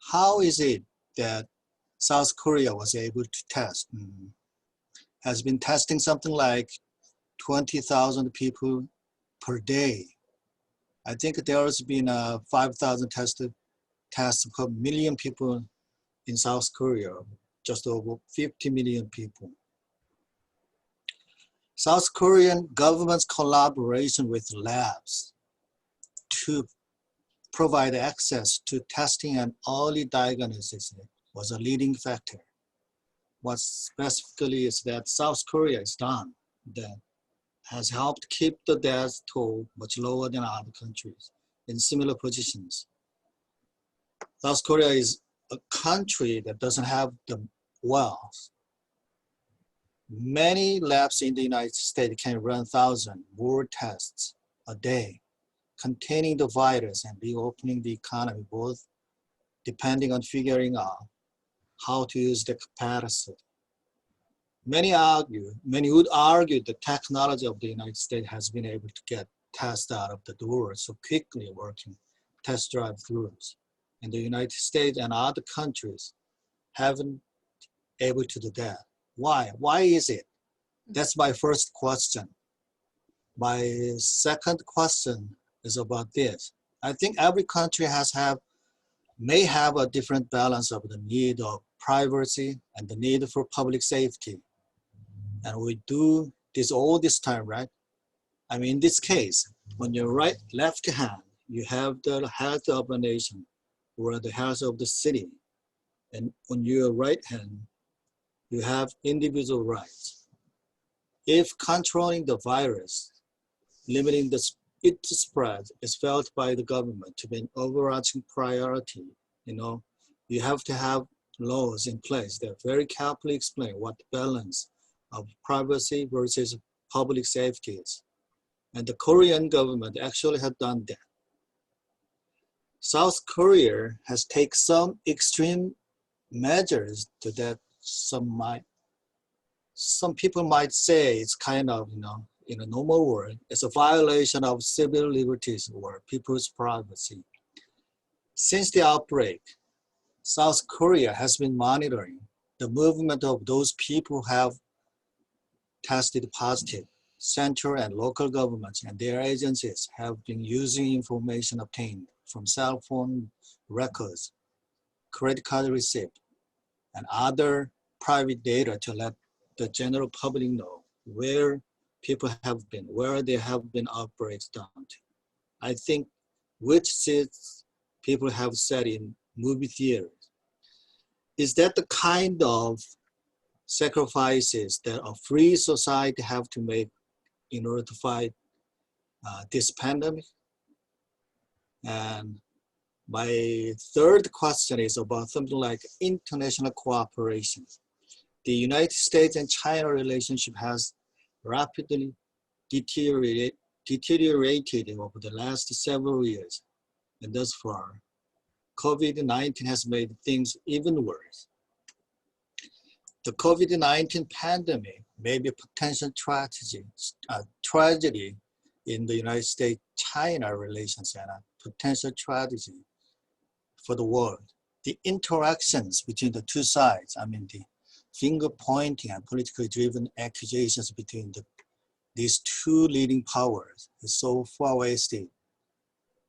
How is it that South Korea was able to test? Has been testing something like 20,000 people per day. I think there's been 5,000 tests per million people in South Korea, just over 50 million people. South Korean government's collaboration with labs to provide access to testing and early diagnosis was a leading factor. What specifically is that South Korea has done that has helped keep the death toll much lower than other countries in similar positions. South Korea is a country that doesn't have the wealth. Many labs in the United States can run 1,000 more tests a day, containing the virus and reopening the economy, both depending on figuring out how to use the capacity. Many would argue the technology of the United States has been able to get tests out of the door so quickly, working test drive-throughs. And the United States and other countries haven't able to do that. Why? Why is it? That's my first question. My second question is about this. I think every country may have a different balance of the need of privacy and the need for public safety. And we do this all this time, right? I mean, in this case, on your left hand, you have the health of a nation or the health of the city. And on your right hand, you have individual rights. If controlling the virus, limiting its spread is felt by the government to be an overarching priority, you have to have laws in place that very carefully explain what the balance of privacy versus public safety is. And the Korean government actually had done that. South Korea has taken some extreme measures to that. Some people might say it's kind of, in a normal world, it's a violation of civil liberties or people's privacy. Since the outbreak, South Korea has been monitoring the movement of those people who have tested positive. Central and local governments and their agencies have been using information obtained from cell phone records, credit card receipt, and other private data to let the general public know where people have been, where there have been outbreaks down to. I think which seats people have sat in movie theaters. Is that the kind of sacrifices that a free society have to make in order to fight this pandemic? And my third question is about something like international cooperation. The United States and China relationship has rapidly deteriorated over the last several years. And thus far, COVID-19 has made things even worse. The COVID-19 pandemic may be a potential tragedy in the United States-China relations and a potential tragedy for the world. The interactions between the two sides, the finger pointing and politically driven accusations between these two leading powers is so far wasted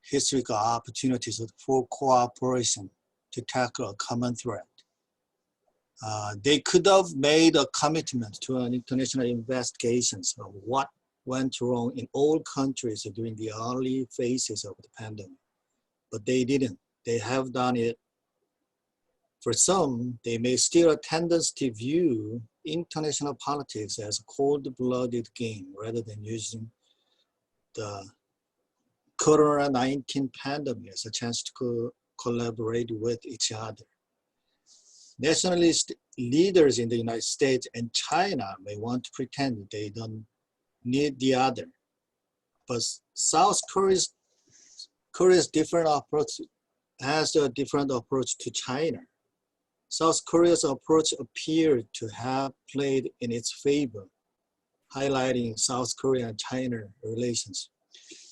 historical opportunities for cooperation to tackle a common threat. They could have made a commitment to an international investigations of what went wrong in all countries during the early phases of the pandemic, but they didn't. They have done it. For some, they may still a tendency to view international politics as a cold-blooded game rather than using the Corona-19 pandemic as a chance to collaborate with each other. Nationalist leaders in the United States and China may want to pretend they don't need the other, but South Korea's different approach has a different approach to China. South Korea's approach appeared to have played in its favor, highlighting South Korea and China relations.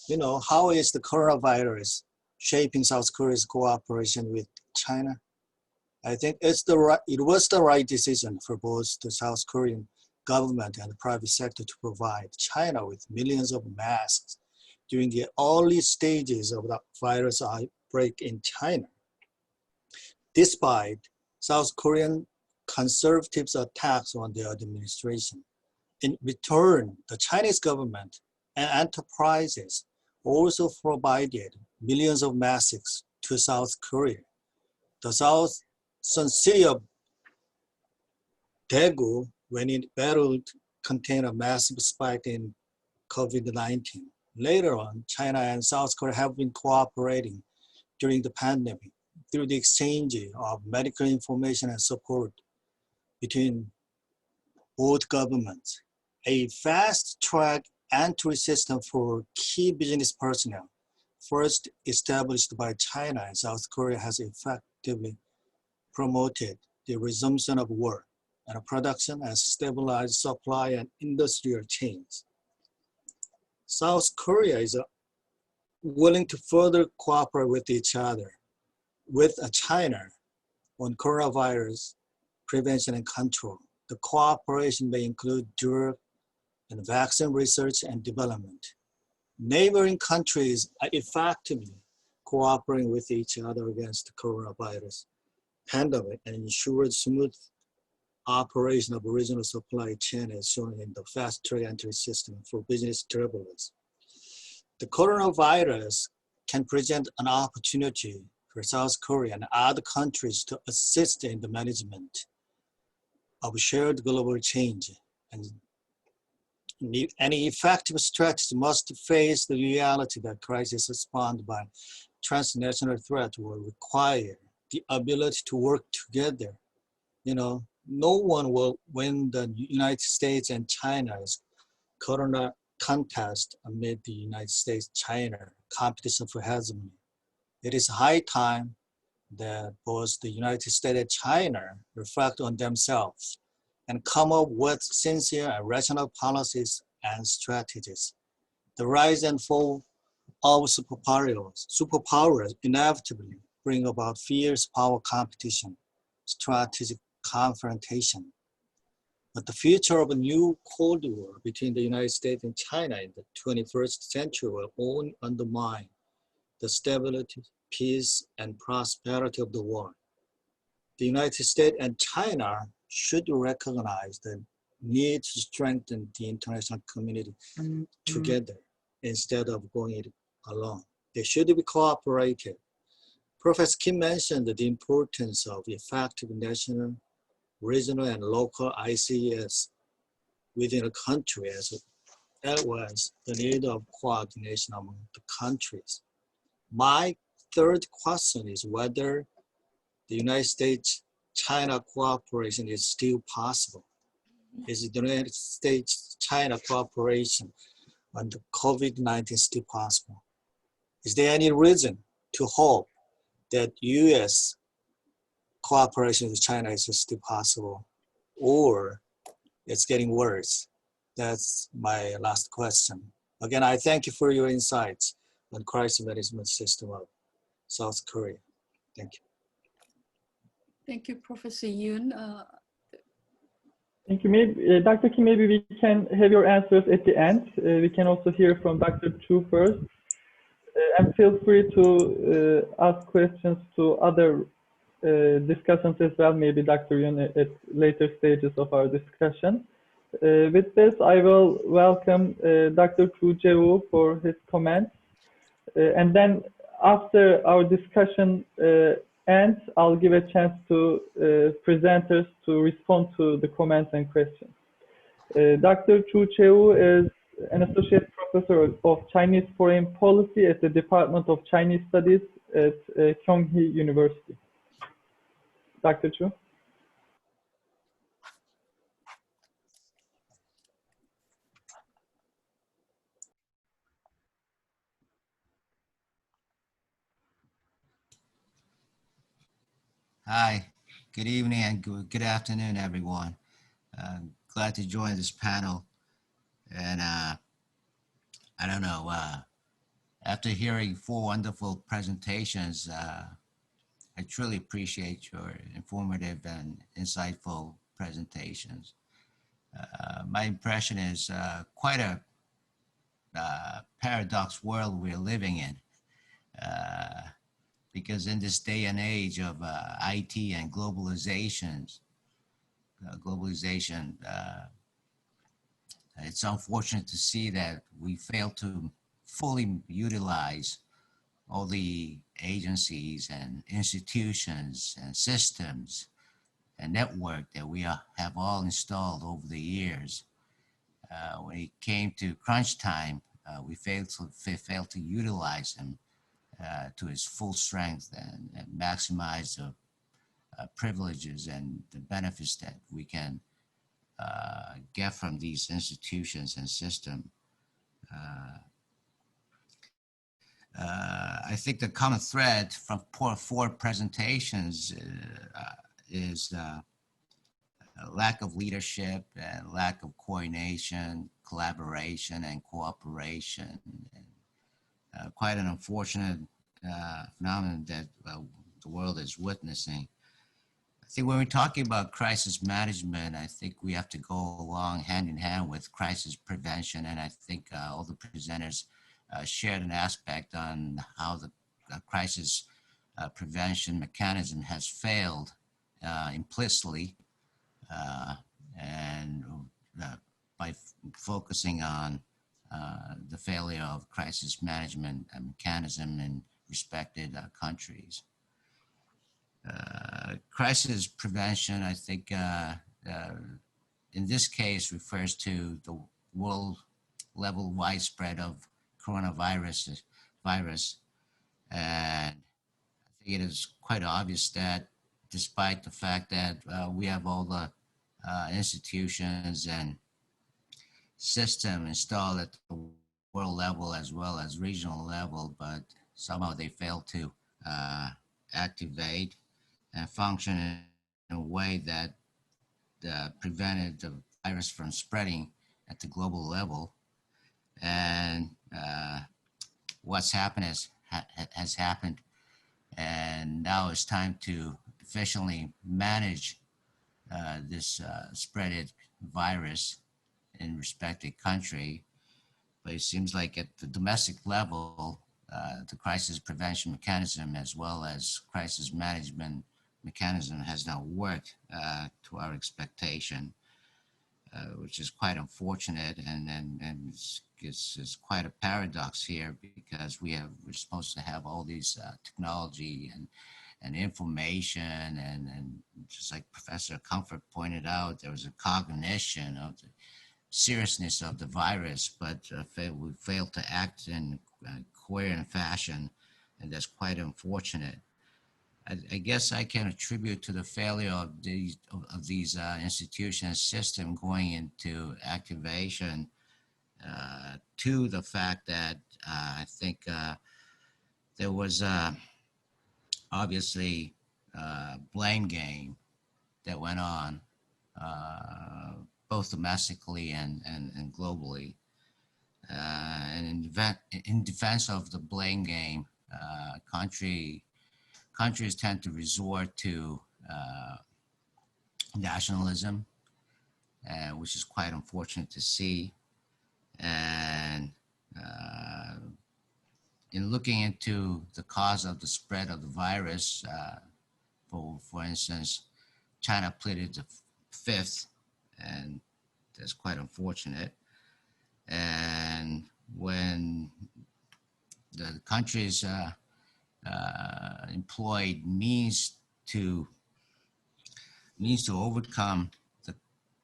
You know, how is the coronavirus shaping South Korea's cooperation with China? I think it was the right decision for both the South Korean government and the private sector to provide China with millions of masks during the early stages of the virus outbreak in China. Despite South Korean conservatives' attacks on the administration, in return, the Chinese government and enterprises also provided millions of masks to South Korea. The South city of Daegu, when it battled, contained a massive spike in COVID-19. Later on, China and South Korea have been cooperating during the pandemic through the exchange of medical information and support between both governments. A fast-track entry system for key business personnel, first established by China and South Korea, has effectively promoted the resumption of work and production and stabilized supply and industrial chains. South Korea is willing to further cooperate with each other, with China, on coronavirus prevention and control. The cooperation may include drug and vaccine research and development. Neighboring countries are effectively cooperating with each other against the coronavirus pandemic and ensure smooth operation of regional supply chain as shown in the fast track entry system for business travelers. The coronavirus can present an opportunity for South Korea and other countries to assist in the management of shared global change, and any effective strategy must face the reality that crisis spawned by transnational threat will require the ability to work together. You know, no one will win the United States and China's corona contest amid the United States-China competition for hegemony. It is high time that both the United States and China reflect on themselves and come up with sincere and rational policies and strategies. The rise and fall of superpowers inevitably bring about fierce power competition, strategic confrontation. But the future of a new Cold War between the United States and China in the 21st century will only undermine the stability, peace, and prosperity of the world. The United States and China should recognize the need to strengthen the international community together instead of going it alone. They should be cooperative. Professor Kim mentioned the importance of effective national, regional, and local ICS within a country, as well as the need of coordination among the countries. My third question is whether the United States-China cooperation is still possible. Is the United States-China cooperation on the COVID-19 still possible? Is there any reason to hope that U.S. cooperation with China is still possible, or it's getting worse? That's my last question. Again, I thank you for your insights on crisis management system of South Korea. Thank you. Thank you, Professor Yoon. Thank you. Maybe, Dr. Kim, maybe we can have your answers at the end. We can also hear from Dr. Chu first. And feel free to ask questions to other discussions as well, maybe Dr. Yun at later stages of our discussion. With this, I will welcome Dr. Chu Jae-woo for his comments. And then after our discussion ends, I'll give a chance to presenters to respond to the comments and questions. Dr. Chu Jae-woo is an associate professor of Chinese foreign policy at the Department of Chinese Studies at Kyunghee University. Dr. Chu. Hi, good evening and good afternoon, everyone. Glad to join this panel. And I don't know, after hearing 4 wonderful presentations, I truly appreciate your informative and insightful presentations. My impression is quite a paradox world we're living in. Because in this day and age of IT and globalization, it's unfortunate to see that we fail to fully utilize all the agencies and institutions and systems and network that we have all installed over the years. When it came to crunch time, we failed to utilize them to its full strength and maximize the privileges and the benefits that we can get from these institutions and systems. I think the common thread from 4 presentations is lack of leadership and lack of coordination, collaboration, and cooperation. Quite an unfortunate phenomenon that the world is witnessing. I think when we're talking about crisis management, I think we have to go along hand in hand with crisis prevention. And I think all the presenters shared an aspect on how the crisis prevention mechanism has failed implicitly and by focusing on the failure of crisis management mechanism in respected countries. Crisis prevention, I think, in this case refers to the world level widespread of coronavirus. And I think it is quite obvious that despite the fact that we have all the institutions and system installed at the world level as well as regional level, but somehow they fail to activate and function in a way that prevented the virus from spreading at the global level. And what's happened has happened, and now it's time to efficiently manage this spreaded virus in respected country. But it seems like at the domestic level, the crisis prevention mechanism as well as crisis management mechanism has not worked to our expectation, which is quite unfortunate, and it's quite a paradox here because we're supposed to have all these technology and information and just like Professor Comfort pointed out, there was a cognition of the seriousness of the virus, but we failed to act in a coherent fashion, and that's quite unfortunate. I guess I can attribute to the failure of these institutions system going into activation to the fact that I think there was obviously blame game that went on both domestically and globally. And in defense of the blame game, countries tend to resort to nationalism, which is quite unfortunate to see. And in looking into the cause of the spread of the virus, For instance, China pleaded the fifth, and that's quite unfortunate. And when the countries employed means to overcome the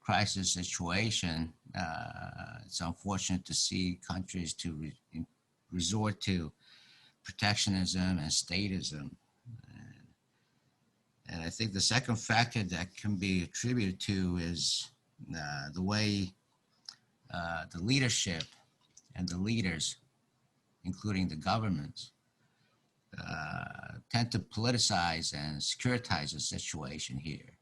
crisis situation, it's unfortunate to see countries to resort to protectionism and statism. And I think the second factor that can be attributed to is the way the leadership and the leaders, including the governments, tend to politicize and securitize the situation here.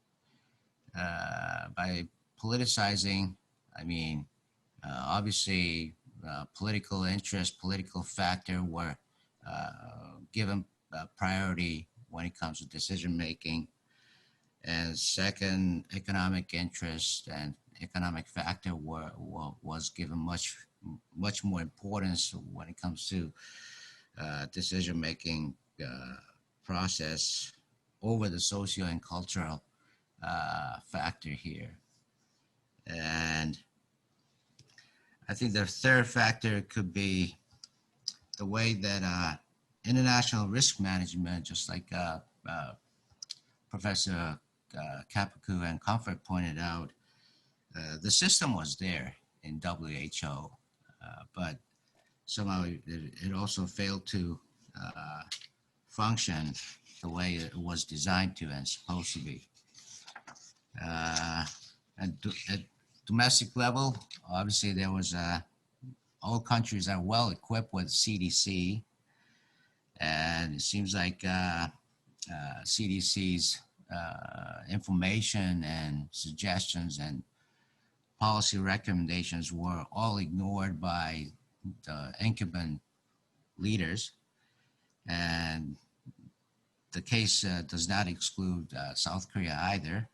By politicizing, I mean, obviously, political interest, political factor were given priority when it comes to decision making. And second, economic interest and economic factor was given much more importance when it comes to decision making process over the socio and cultural factor here. And I think the third factor could be the way that international risk management, just like Professor Kapaku and Comfort pointed out, the system was there in WHO, but somehow it also failed to function the way it was designed to and supposed to be. At domestic level, obviously there was all countries are well equipped with CDC, and it seems like CDC's information and suggestions and policy recommendations were all ignored by the incumbent leaders. And the case does not exclude South Korea either.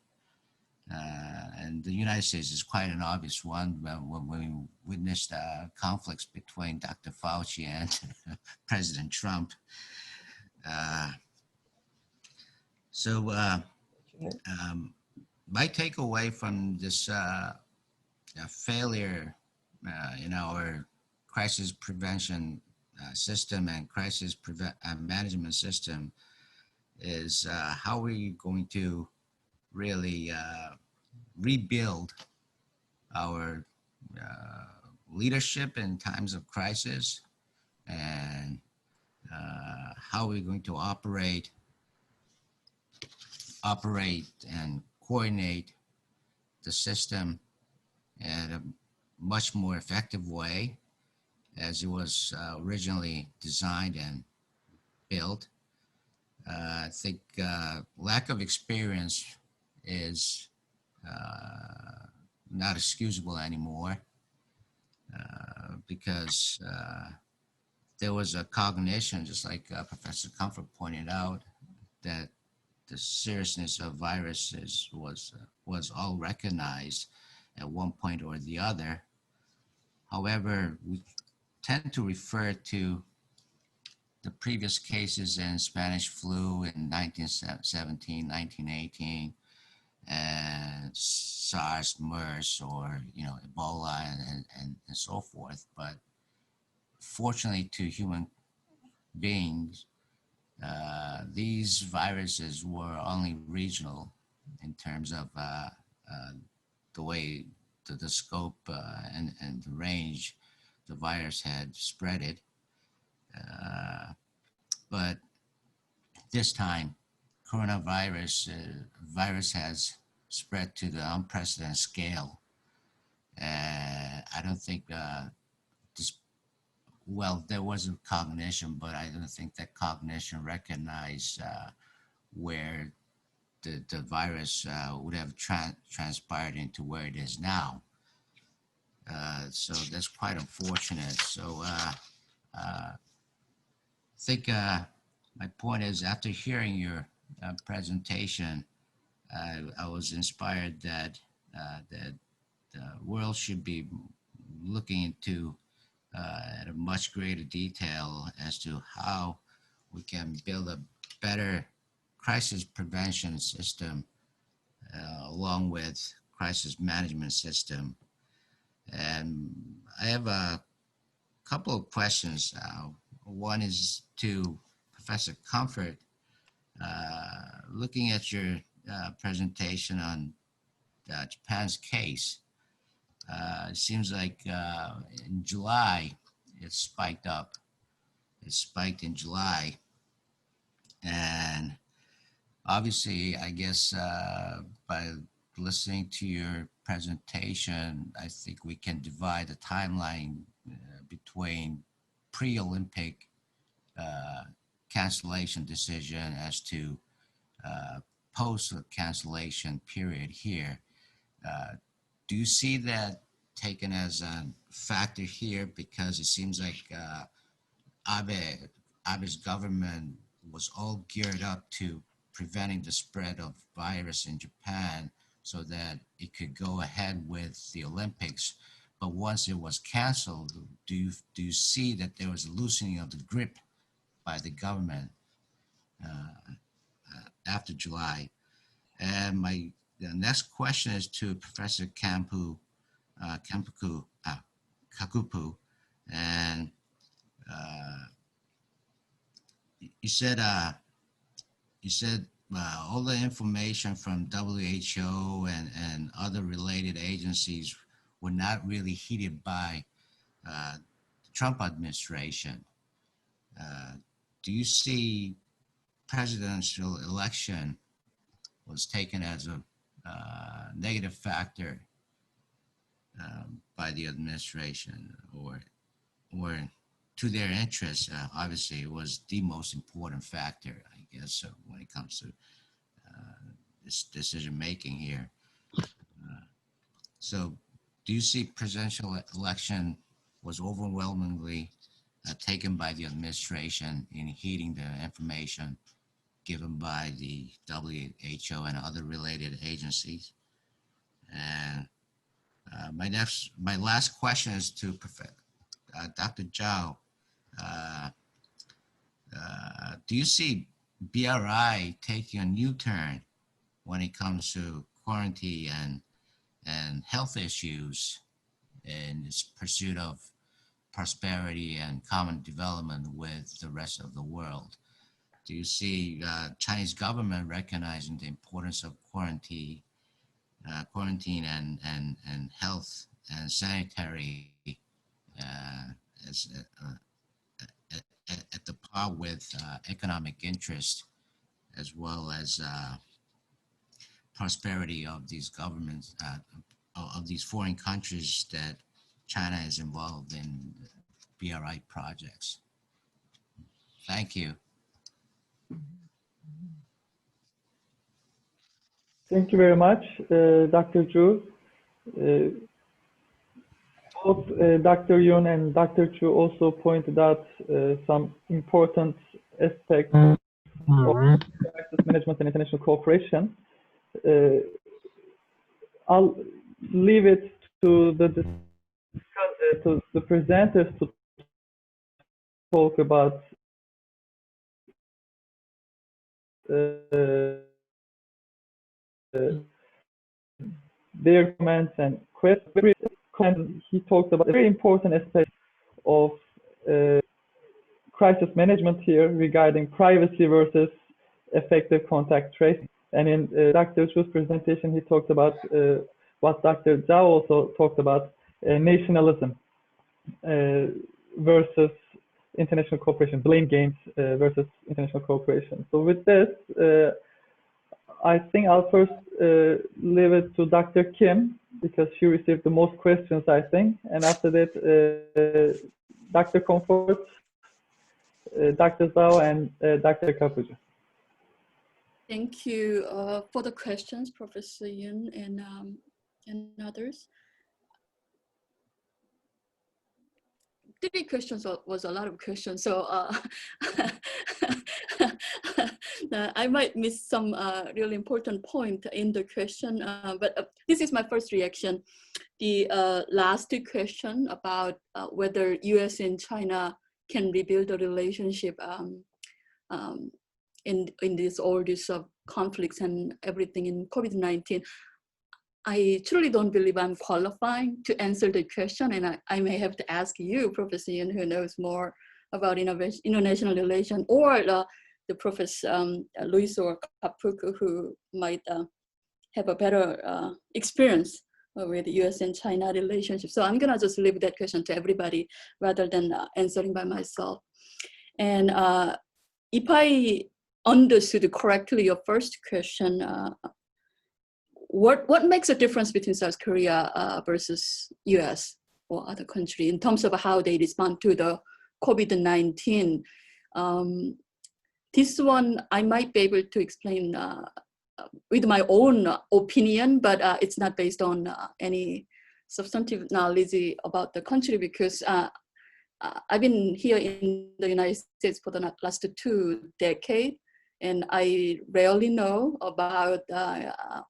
And the United States is quite an obvious one when we witnessed conflicts between Dr. Fauci and President Trump. My takeaway from this failure in our crisis prevention system and crisis management system is how are we going to really rebuild our leadership in times of crisis, and how are we going to operate and coordinate the system in a much more effective way as it was originally designed and built. I think lack of experience is not excusable anymore, because there was a cognition, just like Professor Comfort pointed out, that the seriousness of viruses was all recognized at one point or the other. However, we tend to refer to the previous cases in Spanish flu in 1917, 1918, and SARS, MERS, or Ebola, and so forth. But fortunately to human beings, these viruses were only regional in terms of the way the scope and the range the virus had spread it. But this time, coronavirus virus has spread to the unprecedented scale. I don't think there was a cognition, but I don't think that cognition recognized where the virus would have transpired into where it is now. So that's quite unfortunate. So I think my point is, after hearing your presentation, I was inspired that the world should be looking into at a much greater detail as to how we can build a better crisis prevention system along with crisis management system. And I have a couple of questions. One is to Professor Comfort. Looking at your presentation on Japan's case, it seems like in July it spiked up. It spiked in July, and obviously, I guess by listening to your presentation, I think we can divide the timeline between pre-Olympic cancellation decision as to post-cancellation period here. Do you see that taken as a factor here? Because it seems like Abe's government was all geared up to preventing the spread of virus in Japan so that it could go ahead with the Olympics. But once it was canceled, do you see that there was a loosening of the grip by the government after July? And the next question is to Professor Kakupu, and you said all the information from WHO and other related agencies were not really heeded by the Trump administration. Do you see presidential election was taken as a negative factor by the administration, or to their interests? Obviously, it was the most important factor, I guess, when it comes to this decision making here. So, do you see presidential election was overwhelmingly taken by the administration in heeding the information given by the WHO and other related agencies? And my last question is to Dr. Zhao. Do you see BRI taking a new turn when it comes to quarantine and health issues in its pursuit of prosperity and common development with the rest of the world? Do you see Chinese government recognizing the importance of quarantine and health and sanitary as at the par with economic interest, as well as prosperity of these governments, of these foreign countries that China is involved in BRI projects? Thank you. Thank you very much, Dr. Zhu. Both Dr. Yun and Dr. Chu also pointed out some important aspects of crisis management and international cooperation. I'll leave it to the presenters to talk about their comments and questions. He talked about a very important aspect of crisis management here regarding privacy versus effective contact tracing. And in Dr. Chu's presentation, he talked about what Dr. Zhao also talked about, nationalism versus international cooperation, blame games versus international cooperation. So with this, I think I'll first leave it to Dr. Kim, because she received the most questions, I think. And after that, Dr. Comfort, Dr. Zhao, and Dr. Kapuju. Thank you for the questions, Professor Yun and others. 3 questions was a lot of questions, so I might miss some really important point in the question, but this is my first reaction. The last question about whether US and China can rebuild a relationship in this all these conflicts and everything in COVID-19, I truly don't believe I'm qualifying to answer the question, and I may have to ask you, Professor Yun, who knows more about international relations, or the Professor Luis or Kapuk, who might have a better experience with the US and China relationship. So I'm gonna just leave that question to everybody rather than answering by myself. And if I understood correctly your first question, what makes a difference between South Korea versus US or other country in terms of how they respond to the COVID-19? This one I might be able to explain with my own opinion, but it's not based on any substantive knowledge about the country, because I've been here in the United States for the last 2 decades, and I rarely know about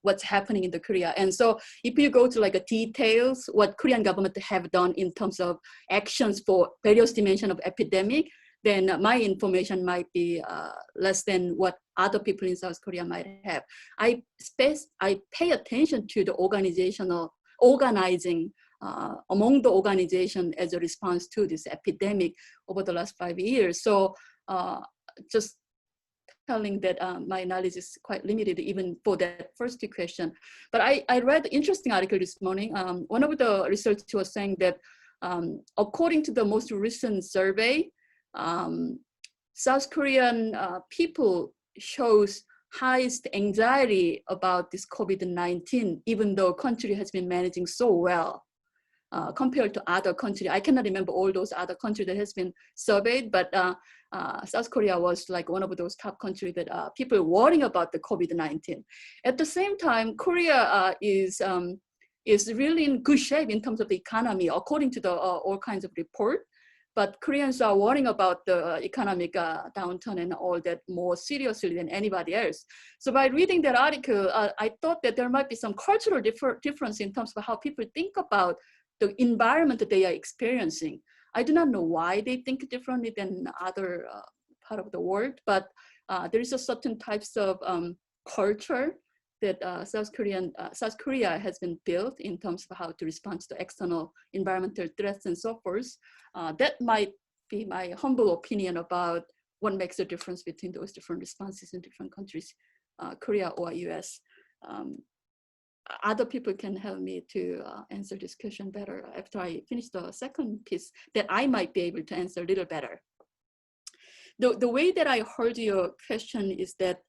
what's happening in the Korea. And so if you go to like a details, what Korean government have done in terms of actions for various dimensions of epidemic, then my information might be less than what other people in South Korea might have. I pay attention to the organizing among the organization as a response to this epidemic over the last 5 years. So just telling that my knowledge is quite limited even for that first question. But I read an interesting article this morning. One of the researchers was saying that according to the most recent survey, South Korean people shows highest anxiety about this COVID-19, even though country has been managing so well compared to other countries. I cannot remember all those other countries that has been surveyed, but South Korea was like one of those top countries that people worrying about the COVID-19. At the same time, Korea is really in good shape in terms of the economy, according to the all kinds of report. But Koreans are worrying about the economic downturn and all that more seriously than anybody else. So by reading that article, I thought that there might be some cultural difference in terms of how people think about the environment that they are experiencing. I do not know why they think differently than other part of the world, but there is a certain types of culture that South Korea has been built in terms of how to respond to external environmental threats and so forth. That might be my humble opinion about what makes the difference between those different responses in different countries, Korea or US. Other people can help me to answer this question better after I finish the second piece that I might be able to answer a little better. The way that I heard your question is that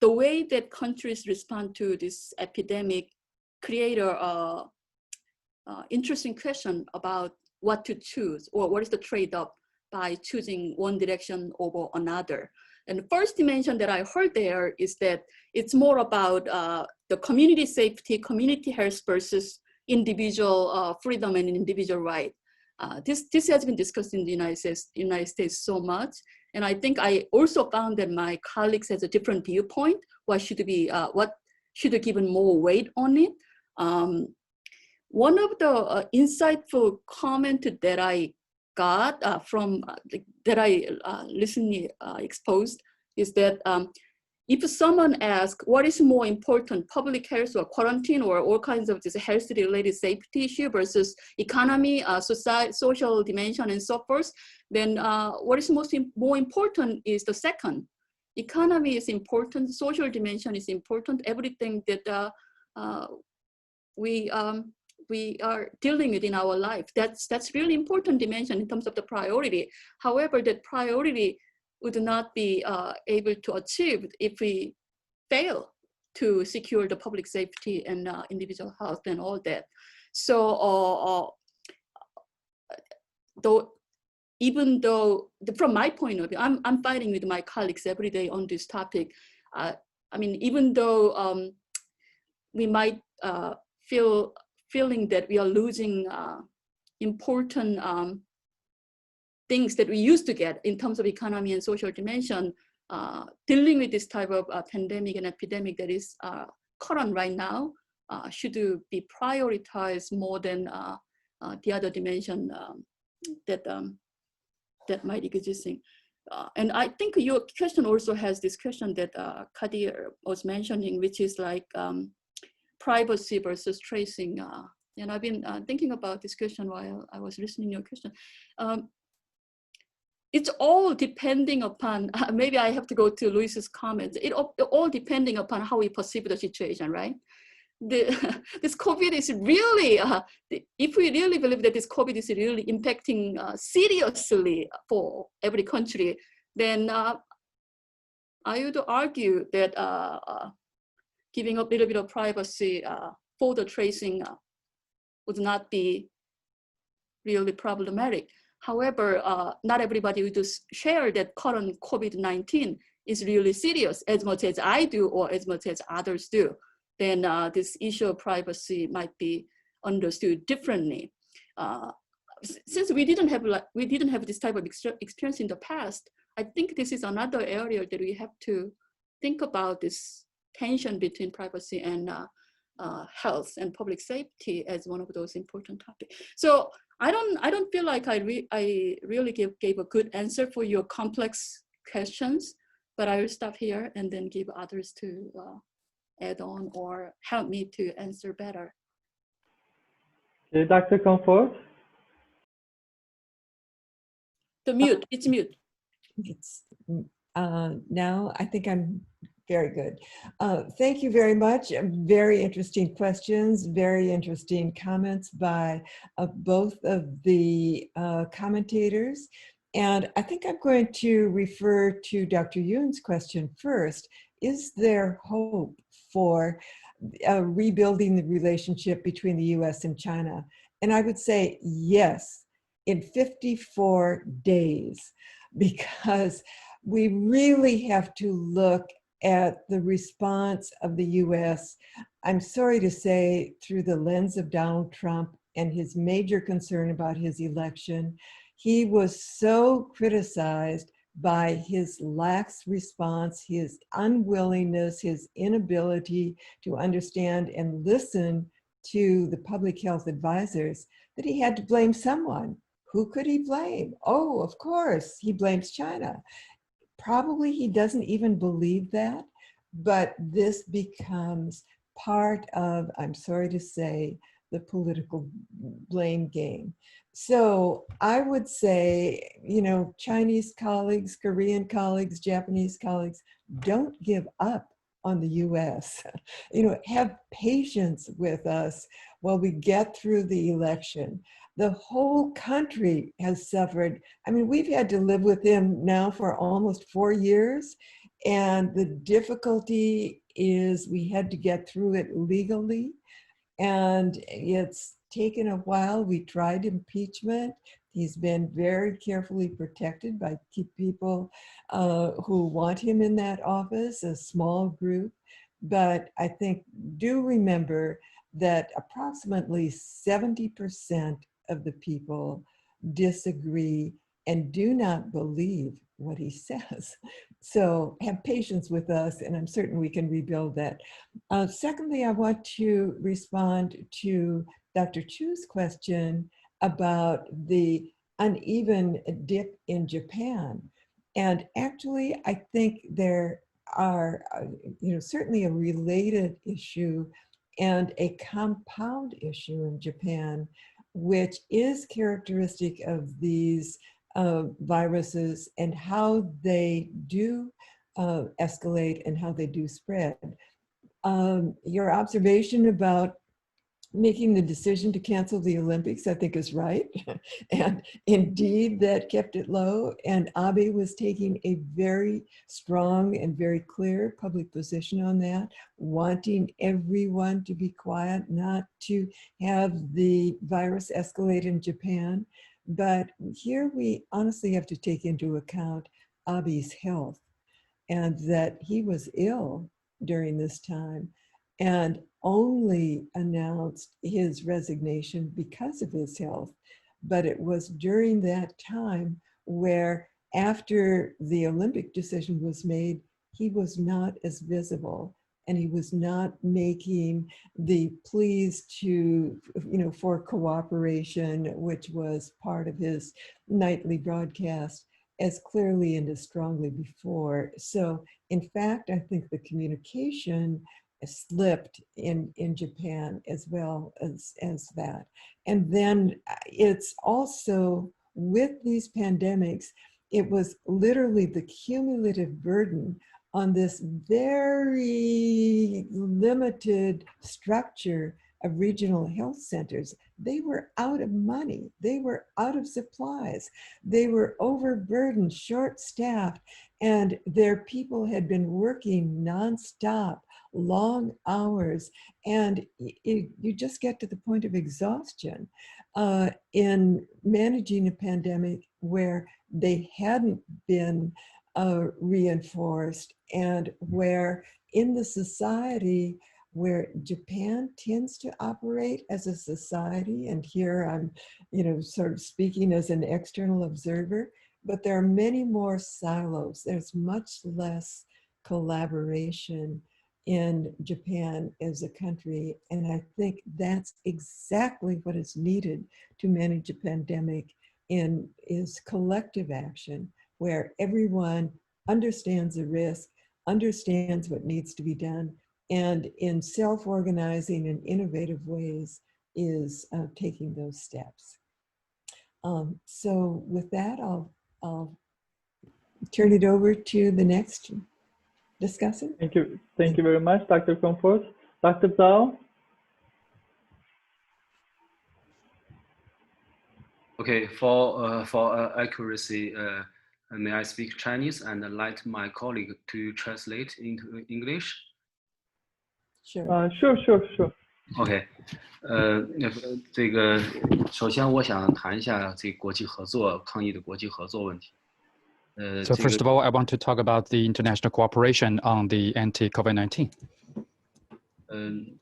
the way that countries respond to this epidemic create a interesting question about what to choose or what is the trade-off by choosing one direction over another. And the first dimension that I heard there is that it's more about the community safety, community health versus individual freedom and individual right. This has been discussed in the United States so much. And I think I also found that my colleagues has a different viewpoint. What should be given more weight on it? One of the insightful comment that I got from that I recently exposed is that if someone asks what is more important, public health or quarantine or all kinds of this health-related safety issue versus economy, social dimension, and so forth, then what is more important is the second. Economy is important, social dimension is important, everything that we are dealing with in our life. That's really important dimension in terms of the priority. However, that priority would not be able to achieve if we fail to secure the public safety and individual health and all that. So even though, from my point of view, I'm fighting with my colleagues every day on this topic. I mean, even though we might feeling that we are losing important things that we used to get in terms of economy and social dimension, dealing with this type of pandemic and epidemic that is current right now should be prioritized more than the other dimension that might existing. And I think your question also has this question that Kadir was mentioning, which is like privacy versus tracing. And I've been thinking about this question while I was listening to your question. It's all depending upon, maybe I have to go to Luis's comments, it all depending upon how we perceive the situation, right? This COVID is really, if we really believe that this COVID is really impacting seriously for every country, then I would argue that giving up a little bit of privacy for the tracing would not be really problematic. However, not everybody would share that current COVID-19 is really serious as much as I do or as much as others do. Then this issue of privacy might be understood differently. Since we didn't have this type of experience in the past, I think this is another area that we have to think about, this tension between privacy and health and public safety as one of those important topics. So I don't feel like I really gave a good answer for your complex questions, but I will stop here and then give others to add on or help me to answer better. Okay, Dr. Comfort. The mute, it's mute. It's, now I think I'm very good. Thank you very much. Very interesting questions, very interesting comments by both of the commentators. And I think I'm going to refer to Dr. Yoon's question first. Is there hope for rebuilding the relationship between the US and China? And I would say yes, in 54 days, because we really have to look at the response of the US, I'm sorry to say, through the lens of Donald Trump and his major concern about his election. He was so criticized by his lax response, his unwillingness, his inability to understand and listen to the public health advisors, that he had to blame someone. Who could he blame? Oh, of course, he blames China. Probably he doesn't even believe that, but this becomes part of, I'm sorry to say, the political blame game. So I would say, you know, Chinese colleagues, Korean colleagues, Japanese colleagues, don't give up on the US. You know, have patience with us while we get through the election. The whole country has suffered. I mean, we've had to live with him now for almost 4 years. And the difficulty is we had to get through it legally. And it's taken a while. We tried impeachment. He's been very carefully protected by people who want him in that office, a small group. But I think, do remember that approximately 70% of the people disagree and do not believe what he says. So have patience with us, and I'm certain we can rebuild that. Secondly, I want to respond to Dr. Chu's question about the uneven dip in Japan. And actually, I think there are, certainly a related issue and a compound issue in Japan, which is characteristic of these viruses and how they do escalate and how they do spread. Your observation about making the decision to cancel the Olympics, I think, is right. And indeed, that kept it low. And Abe was taking a very strong and very clear public position on that, wanting everyone to be quiet, not to have the virus escalate in Japan. But here we honestly have to take into account Abe's health, and that he was ill during this time and only announced his resignation because of his health. But it was during that time where, after the Olympic decision was made, he was not as visible, and he was not making the pleas to, for cooperation, which was part of his nightly broadcast. as clearly and as strongly before. So in fact, I think the communication slipped in Japan as well as that. And then it's also with these pandemics, it was literally the cumulative burden on this very limited structure of regional health centers. They were out of money. They were out of supplies. They were overburdened, short-staffed, and their people had been working nonstop, long hours, and you just get to the point of exhaustion in managing a pandemic where they hadn't been reinforced, and where in the society where Japan tends to operate as a society, and here I'm, sort of speaking as an external observer, but there are many more silos. There's much less collaboration in Japan as a country, and I think that's exactly what is needed to manage a pandemic is collective action, where everyone understands the risk, understands what needs to be done, and in self-organizing and innovative ways is taking those steps. So with that, I'll turn it over to the next discussant. Thank you very much, Dr. Comfort. Dr. Zhao? Okay, for accuracy, may I speak Chinese and let my colleague to translate into English? Sure. Sure. OK， 这个首先我想谈一下这个国际合作抗疫的国际合作问题。So first of all, I want to talk about the international cooperation on the anti-COVID-19.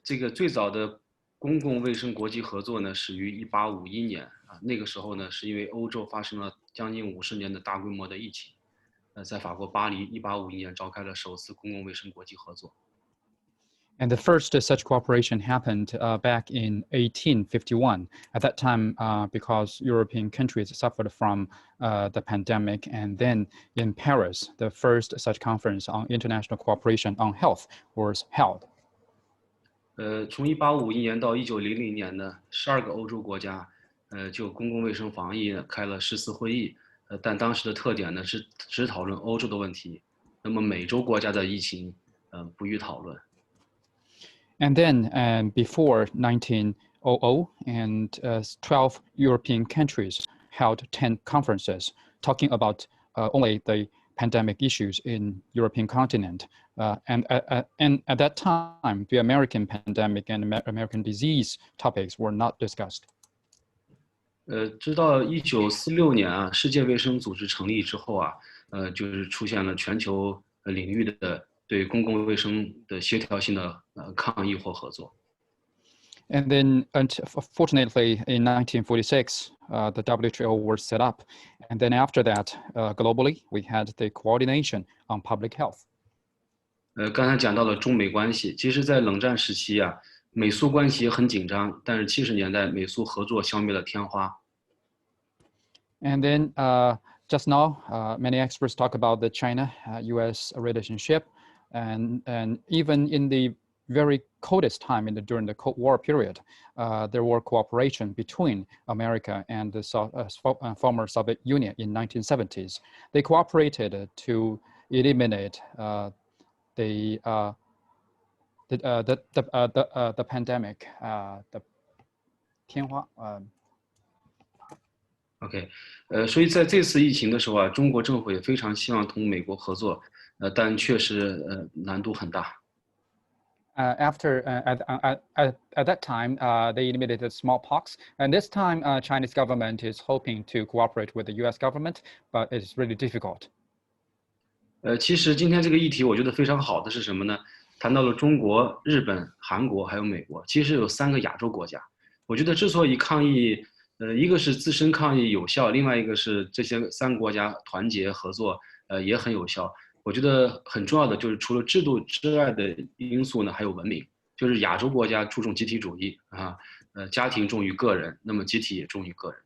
这个最早的公共卫生国际合作呢，始于1851年啊。那个时候呢，是因为欧洲发生了将近50年的大规模的疫情，在法国巴黎1851年召开了首次公共卫生国际合作。And the first such cooperation happened back in 1851. At that time, because European countries suffered from the pandemic, and then in Paris, the first such conference on international cooperation on health was held. 从1851年到1900年呢，12个欧洲国家就公共卫生防疫呢开了10次会议，但当时的特点呢是只讨论欧洲的问题，那么美洲国家的疫情不予讨论。And then before 1900, and 12 European countries held 10 conferences talking about only the pandemic issues in European continent. And at that time, the American pandemic and American disease topics were not discussed. 直到1946年啊，世界卫生组织成立之后啊，就是出现了全球领域的对公共卫生的协调性的抗议或合作。And then, fortunately, in 1946, the WHO was set up. And then after that, globally, we had the coordination on public health. 刚才讲到了中美关系，其实在冷战时期啊，美苏关系也很紧张，但是70年代美苏合作消灭了天花。And then just now, many experts talk about the China-US relationship. And even in the very coldest time during the Cold War period, there were cooperation between America and the former Soviet Union in 1970s. They cooperated to eliminate the pandemic, the 天花。OK， 所以在这次疫情的时候啊，中国政府也非常希望同美国合作，但确实难度很大。At that time, they eliminated smallpox, and this time, Chinese government is hoping to cooperate with the U.S. government, but it's really difficult. 其实今天这个议题我觉得非常好的是什么呢？谈到了中国、日本、韩国还有美国，其实有3个亚洲国家。我觉得之所以抗疫，一个是自身抗疫有效，另外一个是这些3个国家团结合作，也很有效。我觉得很重要的就是除了制度之外的因素呢，还有文明。就是亚洲国家注重集体主义啊，家庭重于个人，那么集体也重于个人。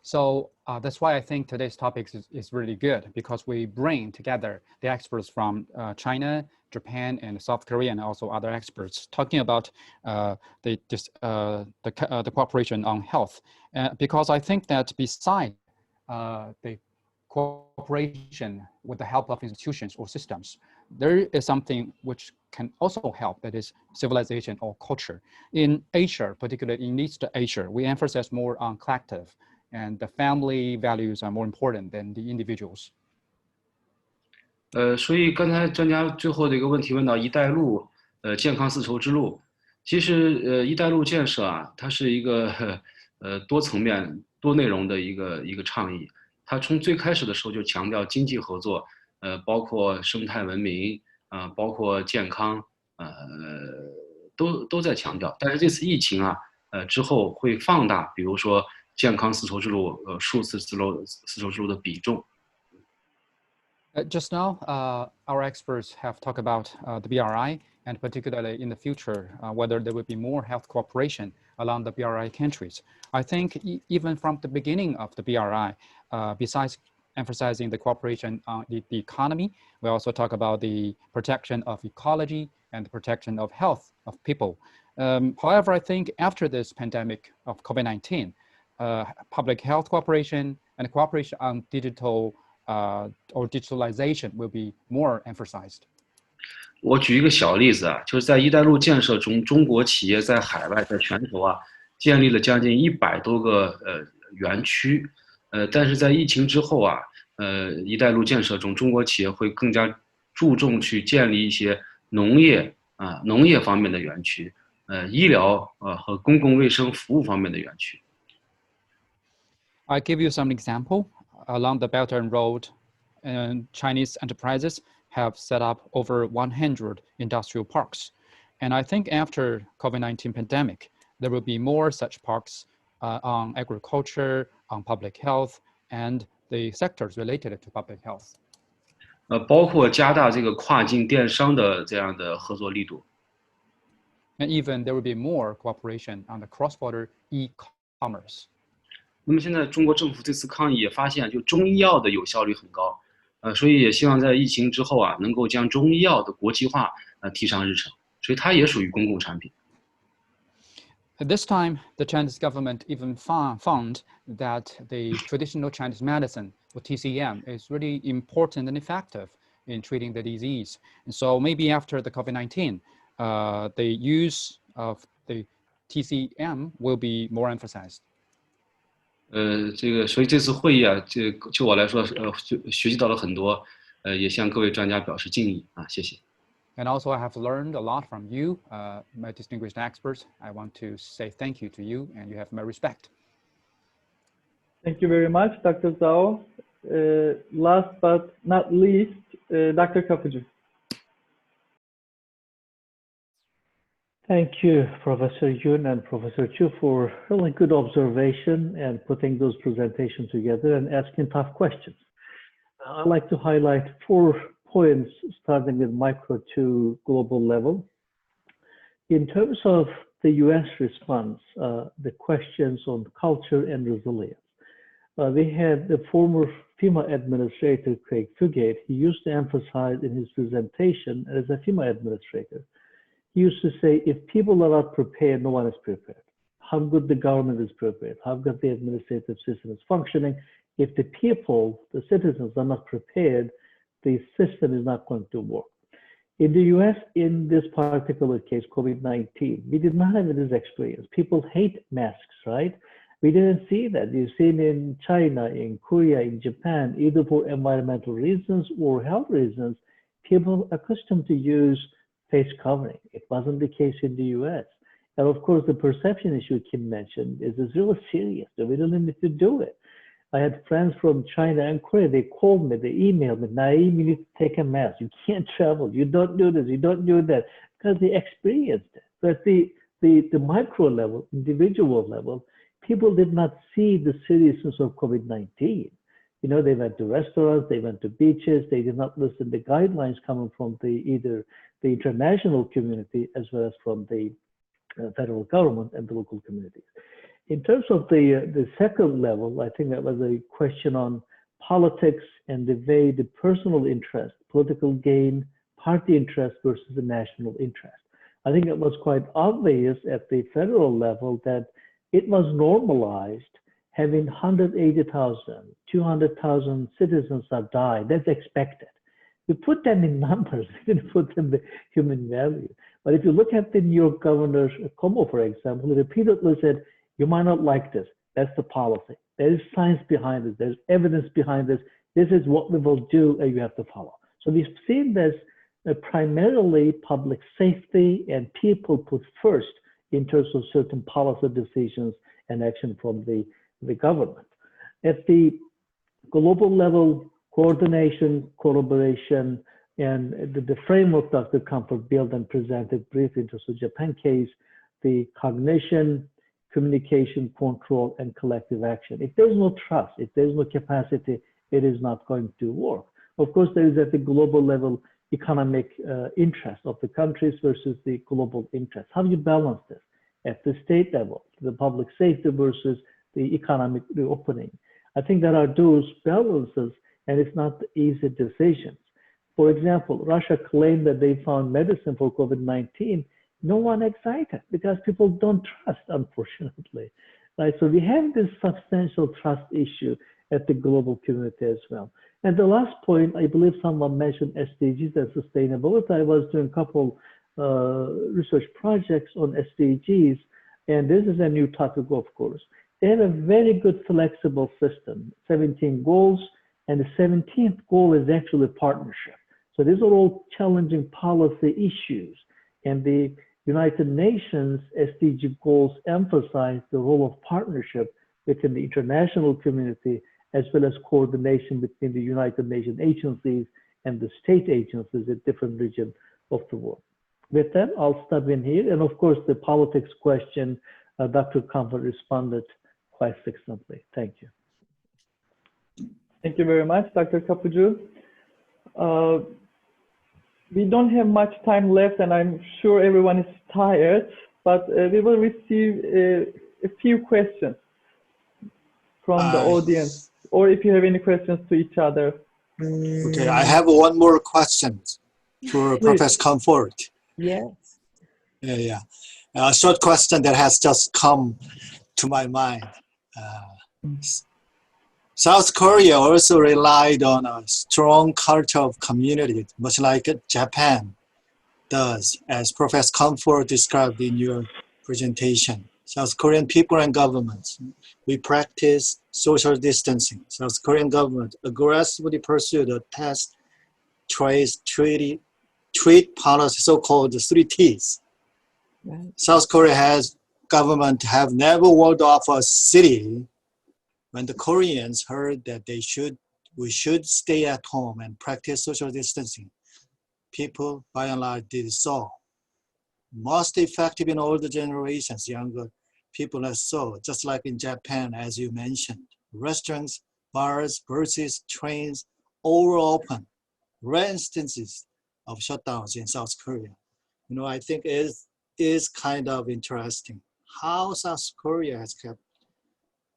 So that's why I think today's topic is really good, because we bring together the experts from China, Japan, and South Korea, and also other experts talking about the cooperation on health. Because I think that beside the cooperation with the help of institutions or systems, there is something which can also help, that is civilization or culture. In Asia, particularly in East Asia, we emphasize more on collective, and the family values are more important than the individuals. 所以刚才专家最后的一个问题问到"一带路"健康丝绸之路，其实"一带路"建设啊，它是一个多层面、多内容的一个倡议。它从最开始的时候就强调经济合作，包括生态文明包括健康，都在强调。但是这次疫情啊，之后会放大，比如说健康丝绸之路、数字丝绸之路的比重。Just now, our experts have talked about the BRI, and particularly in the future, whether there will be more health cooperation along the BRI countries. I think even from the beginning of the BRI, besides emphasizing the cooperation on the economy, we also talk about the protection of ecology and the protection of health of people. However, I think after this pandemic of COVID-19, public health cooperation and cooperation on digital or digitalization will be more emphasized. 我举一个小例子啊，就是在"一带路"建设中，中国企业在海外、在全球啊，建立了将近100多个园区。但是在疫情之后啊，"一带路"建设中，中国企业会更加注重去建立一些农业方面的园区，医疗和公共卫生服务方面的园区。I'll give you some example. Along the Belt and Road, Chinese enterprises have set up over 100 industrial parks. And I think after COVID-19 pandemic, there will be more such parks on agriculture, on public health, and the sectors related to public health. 包括加大这个跨境电商的这样的合作力度。And even there will be more cooperation on the cross-border e-commerce. 那么现在中国政府这次抗疫也发现，就中医药的有效率很高，所以也希望在疫情之后啊，能够将中医药的国际化提上日程，所以它也属于公共产品。At this time, the Chinese government even found that the traditional Chinese medicine, or TCM, is really important and effective in treating the disease. And so maybe after the COVID-19, the use of the TCM will be more emphasized. 所以这次会议啊，就我来说，学习到了很多，也向各位专家表示敬意啊，谢谢。And also, I have learned a lot from you, my distinguished experts. I want to say thank you to you, and you have my respect. Thank you very much, Dr. Zhao. Last but not least, Dr. Kapıcı. Thank you, Professor Yun and Professor Chu, for really good observation and putting those presentations together and asking tough questions. I'd like to highlight 4 points, starting with micro to global level. In terms of the US response, the questions on culture and resilience. We had the former FEMA administrator, Craig Fugate. He used to emphasize in his presentation as a FEMA administrator. He used to say, if people are not prepared, no one is prepared. How good the government is prepared, how good the administrative system is functioning. If the people, the citizens are not prepared, the system is not going to work. In the US, in this particular case, COVID-19, we did not have this experience. People hate masks, right? We didn't see that. You've seen in China, in Korea, in Japan, either for environmental reasons or health reasons, people are accustomed to use face covering. It wasn't the case in the US. And of course, the perception issue Kim mentioned is really serious. We really need to do it. I had friends from China and Korea. They called me, they emailed me, Naeem, you need to take a mask. You can't travel. You don't do this. You don't do that. Because they experienced it. But the micro level, individual level, people did not see the seriousness of COVID-19. You know, they went to restaurants, they went to beaches, they did not listen to guidelines coming from either the international community as well as from the federal government and the local communities. In terms of the second level, I think that was a question on politics and the way the personal interest, political gain, party interest versus the national interest. I think it was quite obvious at the federal level that it was normalized having 180,000, 200,000 citizens have died. That's expected. We put them in numbers, we didn't put them in human value. But if you look at the New York Governor Cuomo, for example, he repeatedly said, you might not like this. That's the policy. There is science behind it. There's evidence behind this. This is what we will do and you have to follow. So we've seen this primarily public safety and people put first in terms of certain policy decisions and action from the government. At the global level, coordination, collaboration, and the framework Dr. Comfort built and presented briefly into the Japan case, the cognition, communication, control, and collective action. If there's no trust, if there's no capacity, it is not going to work. Of course, there is at the global level economic interest of the countries versus the global interest. How do you balance this? At the state level, the public safety versus the economic reopening. I think there are those balances, and it's not easy decisions. For example, Russia claimed that they found medicine for COVID-19. No one excited because people don't trust, unfortunately. Right? So we have this substantial trust issue at the global community as well. And the last point, I believe someone mentioned SDGs and sustainability. I was doing a couple research projects on SDGs, and this is a new topic, of course. They have a very good flexible system, 17 goals, and the 17th goal is actually partnership. So these are all challenging policy issues, and the United Nations SDG goals emphasize the role of partnership within the international community, as well as coordination between the United Nations agencies and the state agencies in different regions of the world. With that, I'll stop in here. And of course, the politics question, Dr. Comfort responded quite succinctly. Thank you. Thank you very much, Dr. Kapucu. We don't have much time left, and I'm sure everyone is tired, but we will receive a few questions from the audience, or if you have any questions to each other. Okay, I have one more question for Professor Comfort. Yes. Yeah. A short question that has just come to my mind. South Korea also relied on a strong culture of community, much like Japan does, as Professor Comfort described in your presentation. South Korean people and governments, we practice social distancing. South Korean government aggressively pursued a test, trace, treat policy, so-called 3 T's. Right. South Korea government have never walled off a city. When the Koreans heard that we should stay at home and practice social distancing, people by and large did so. Most effective in older generations, younger people as so, just like in Japan, as you mentioned. Restaurants, bars, buses, trains, all were open. Rare instances of shutdowns in South Korea. You know, I think it is kind of interesting how South Korea has kept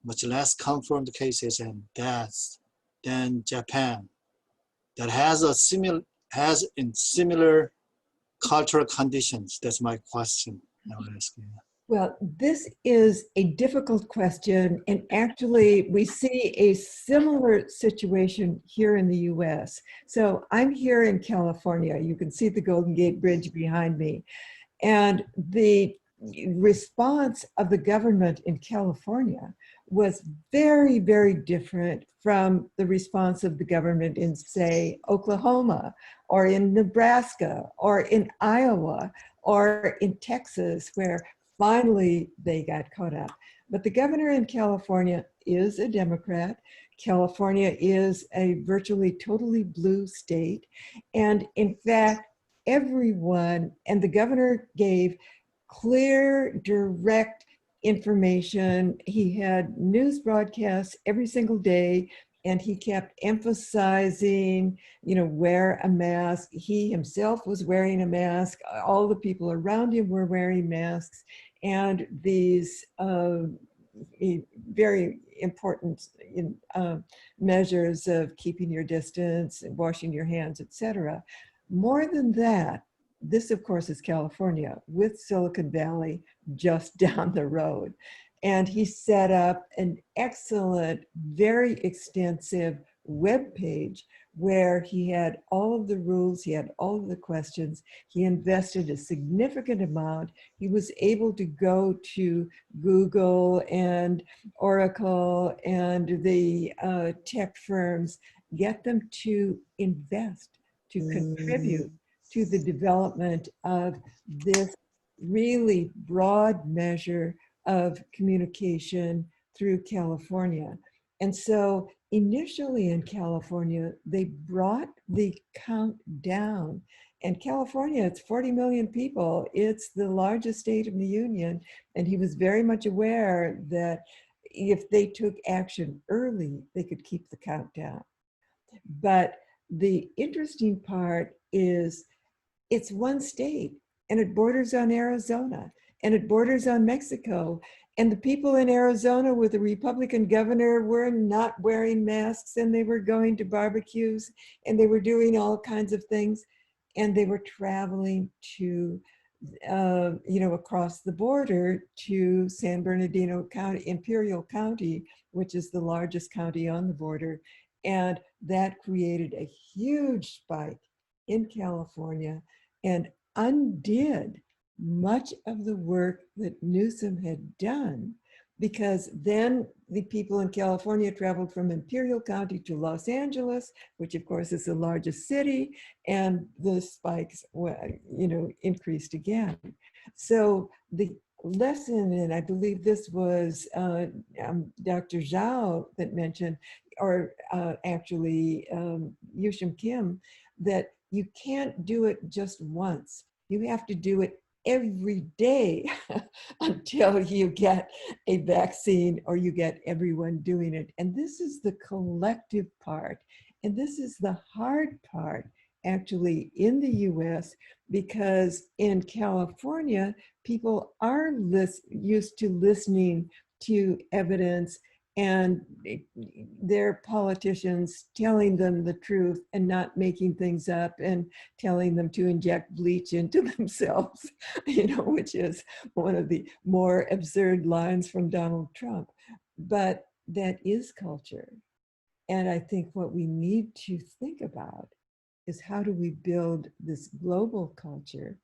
much less confirmed cases and deaths than Japan, that has similar cultural conditions. That's my question I was asking. Well, this is a difficult question, and actually we see a similar situation here in the US. So I'm here in California. You can see the Golden Gate Bridge behind me. And the response of the government in California was very, very different from the response of the government in, say, Oklahoma, or in Nebraska, or in Iowa, or in Texas, where finally they got caught up. But the governor in California is a Democrat. California is a virtually totally blue state. And in fact, everyone, and the governor gave clear, direct information. He had news broadcasts every single day, and he kept emphasizing, wear a mask. He himself was wearing a mask. All the people around him were wearing masks. And these very important measures of keeping your distance and washing your hands, etc. More than that, this of course is California with Silicon Valley just down the road. And he set up an excellent, very extensive web page where he had all of the rules, he had all of the questions, he invested a significant amount. He was able to go to Google and Oracle and the tech firms, get them to invest, to contribute to the development of this really broad measure of communication through California. And so initially in California, they brought the count down. And California, it's 40 million people. It's the largest state in the union. And he was very much aware that if they took action early, they could keep the count down. But the interesting part is it's one state and it borders on Arizona and it borders on Mexico. And the people in Arizona with the Republican governor were not wearing masks and they were going to barbecues and they were doing all kinds of things. And they were traveling to, across the border to San Bernardino County, Imperial County, which is the largest county on the border. And that created a huge spike in California and undid much of the work that Newsom had done, because then the people in California traveled from Imperial County to Los Angeles, which of course is the largest city, and the spikes, increased again. So the lesson, and I believe this was Dr. Zhao that mentioned, or actually Yushim Kim, that you can't do it just once. You have to do it every day until you get a vaccine or you get everyone doing it. And this is the collective part. And this is the hard part actually in the US, because in California, people are used to listening to evidence and their politicians telling them the truth and not making things up and telling them to inject bleach into themselves, which is one of the more absurd lines from Donald Trump. But that is culture. And I think what we need to think about is how do we build this global culture?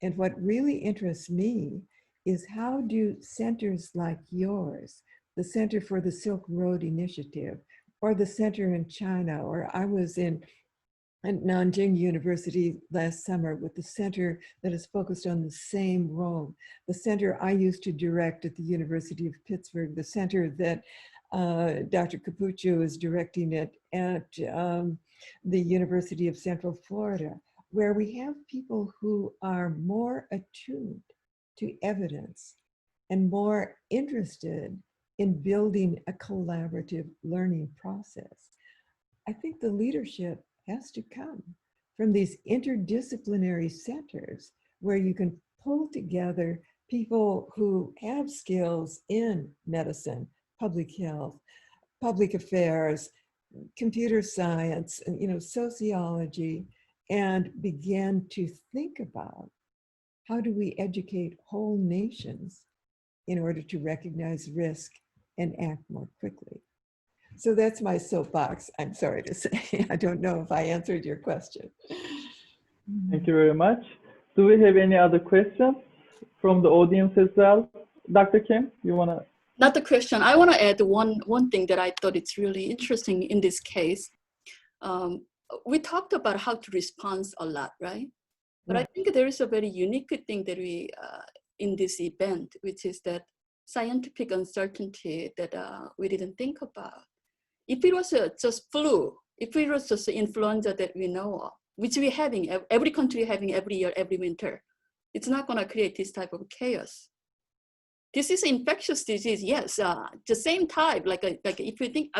And what really interests me is how do centers like yours, the Center for the Silk Road Initiative, or the center in China, or I was at Nanjing University last summer with the center that is focused on the same role. The center I used to direct at the University of Pittsburgh, the center that Dr. Capuccio is directing it at the University of Central Florida, where we have people who are more attuned to evidence and more interested in building a collaborative learning process. I think the leadership has to come from these interdisciplinary centers where you can pull together people who have skills in medicine, public health, public affairs, computer science, and sociology, and begin to think about how do we educate whole nations in order to recognize risk and act more quickly. So that's my soapbox, I'm sorry to say. I don't know if I answered your question. Thank you very much. Do we have any other questions from the audience as well? Dr. Kim, you want to? Not the question. I want to add one thing that I thought it's really interesting in this case. We talked about how to respond a lot, right? But I think there is a very unique thing that we, in this event, which is that scientific uncertainty that we didn't think about. If it was just flu, if it was just influenza that we know of, which we're having, every country having every year, every winter, it's not going to create this type of chaos. This is infectious disease, yes, the same type, like if you think,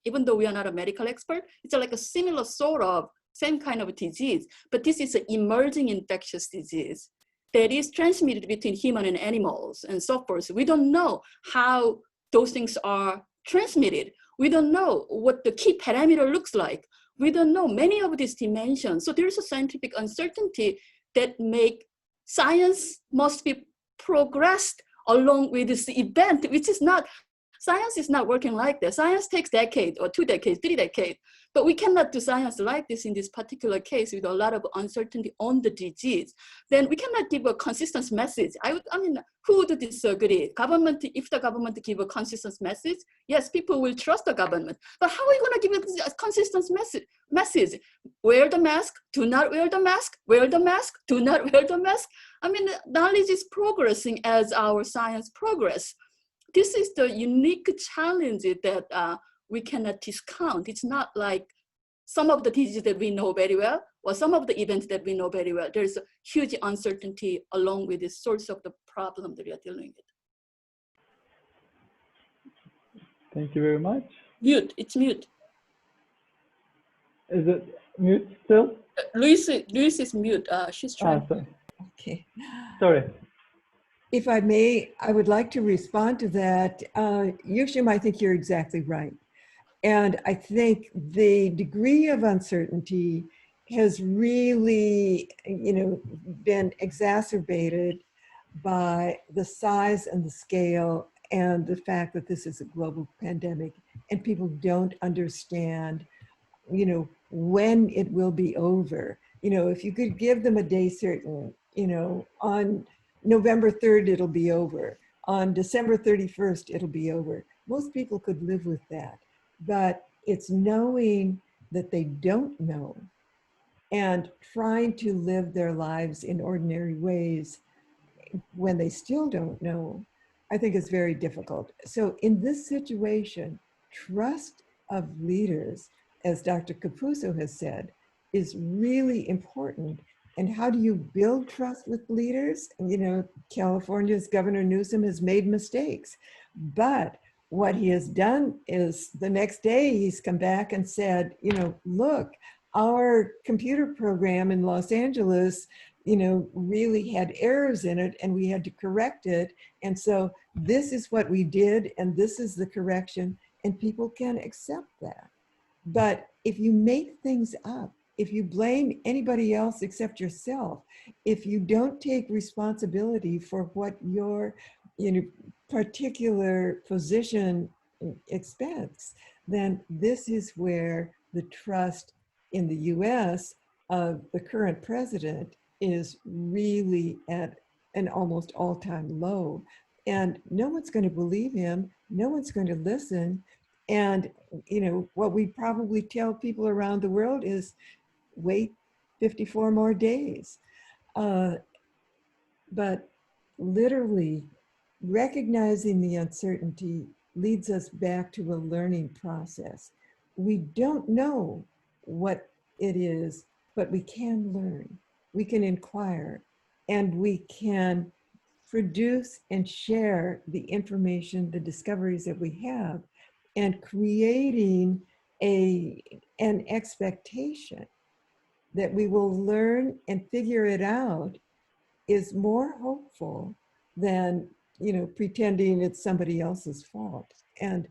even though we are not a medical expert, it's like a similar sort of same kind of disease, but this is an emerging infectious disease that is transmitted between human and animals and so forth. We don't know how those things are transmitted. We don't know what the key parameter looks like. We don't know many of these dimensions. So there's a scientific uncertainty that make science must be progressed along with this event, which is not, science is not working like that. Science takes decades or 2 decades, 3 decades, but we cannot do science like this in this particular case with a lot of uncertainty on the disease. Then we cannot give a consistent message. I mean, who would disagree? Government, if the government give a consistent message, yes, people will trust the government. But how are you going to give a consistent message? Wear the mask, do not wear the mask, wear the mask, do not wear the mask. I mean, knowledge is progressing as our science progress. This is the unique challenge that we cannot discount. It's not like some of the diseases that we know very well or some of the events that we know very well. There's a huge uncertainty along with the source of the problem that we are dealing with. Thank you very much. Mute, it's mute. Is it mute still? Luis is mute. She's trying. Sorry. Okay. Sorry. If I may, I would like to respond to that. Yushim, I think you're exactly right. And I think the degree of uncertainty has really, been exacerbated by the size and the scale and the fact that this is a global pandemic and people don't understand, when it will be over. If you could give them a day certain, on November 3rd, it'll be over. On December 31st, it'll be over. Most people could live with that. But it's knowing that they don't know and trying to live their lives in ordinary ways when they still don't know, I think is very difficult. So in this situation, trust of leaders, as Dr. Capuzzo has said, is really important. And how do you build trust with leaders? California's Governor Newsom has made mistakes, but what he has done is the next day he's come back and said, look, our computer program in Los Angeles, really had errors in it and we had to correct it. And so this is what we did and this is the correction, and people can accept that. But if you make things up, if you blame anybody else except yourself, if you don't take responsibility for what your particular position expects, then this is where the trust in the US of the current president is really at an almost all-time low. And no one's going to believe him, no one's going to listen. And what we probably tell people around the world is wait 54 more days. But literally recognizing the uncertainty leads us back to a learning process. We don't know what it is, but we can learn, we can inquire, and we can produce and share the information, the discoveries that we have, and creating an expectation that we will learn and figure it out is more hopeful than pretending it's somebody else's fault. And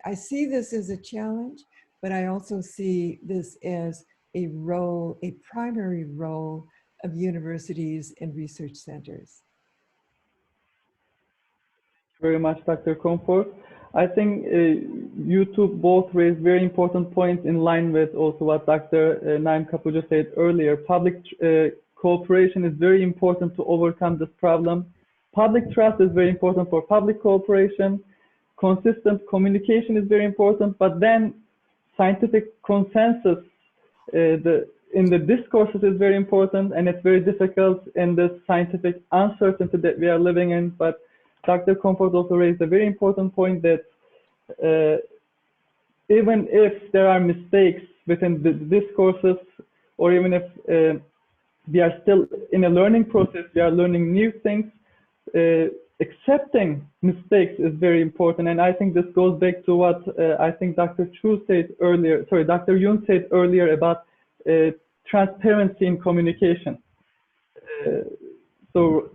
I see this as a challenge, but I also see this as a role, a primary role of universities and research centers. Very much, Dr. Comfort. I think you two both raised very important points in line with also what Dr. Naim Capuzzo said earlier. Public cooperation is very important to overcome this problem. Public trust is very important for public cooperation. Consistent communication is very important, but then scientific consensus in the discourses is very important, and it's very difficult in this scientific uncertainty that we are living in. But Dr. Comfort also raised a very important point that even if there are mistakes within the discourses, or even if we are still in a learning process, we are learning new things, accepting mistakes is very important. And I think this goes back to what I think Dr. Chu said earlier, sorry, Dr. Yoon said earlier about transparency in communication. So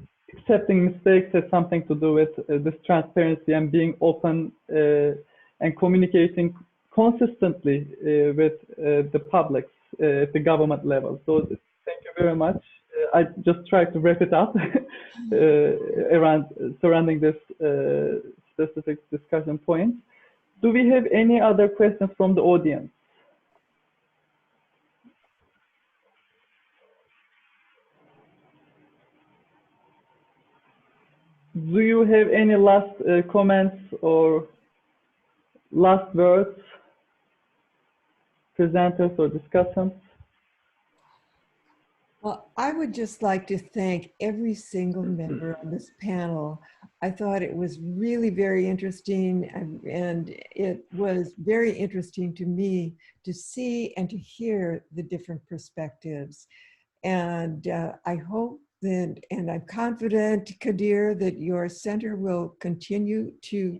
accepting mistakes has something to do with this transparency and being open and communicating consistently with the public at the government level. So thank you very much. I just tried to wrap it up surrounding this specific discussion point. Do we have any other questions from the audience? Do you have any last comments or last words, presenters or discussants? Well, I would just like to thank every single member on this panel. I thought it was really very interesting, and it was very interesting to me to see and to hear the different perspectives. And I hope that, and I'm confident, Kadir, that your center will continue to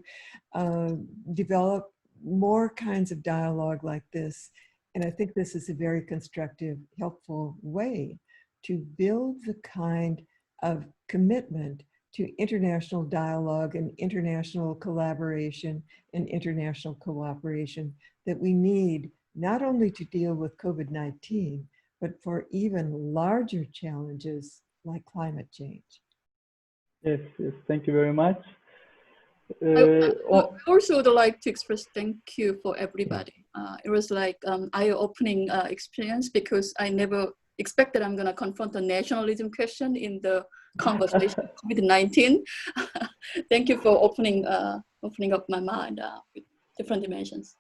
develop more kinds of dialogue like this. And I think this is a very constructive, helpful way to build the kind of commitment to international dialogue and international collaboration and international cooperation that we need, not only to deal with COVID-19, but for even larger challenges like climate change. Yes, yes, thank you very much. I also would like to express thank you for everybody. It was like eye-opening experience, because I never expected I'm going to confront the nationalism question in the conversation with COVID-19. Thank you for opening up my mind with different dimensions.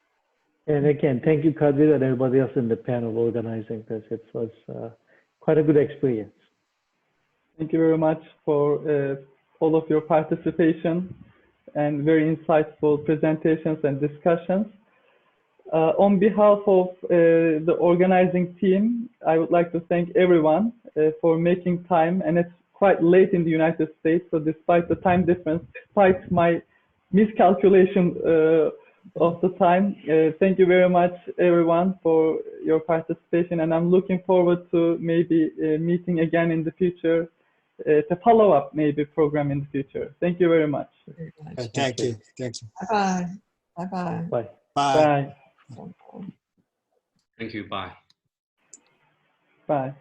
And again, thank you, Kadir, and everybody else in the panel organizing this. It was quite a good experience. Thank you very much for all of your participation and very insightful presentations and discussions. On behalf of the organizing team, I would like to thank everyone for making time, and it's quite late in the United States, so despite the time difference, despite my miscalculation of the time, thank you very much everyone for your participation, and I'm looking forward to maybe meeting again in the future, to follow up maybe program in the future. Thank you very much. Thank you. Thank you. Bye-bye. Bye-bye. Bye. Bye. Bye. Thank you. Bye. Bye.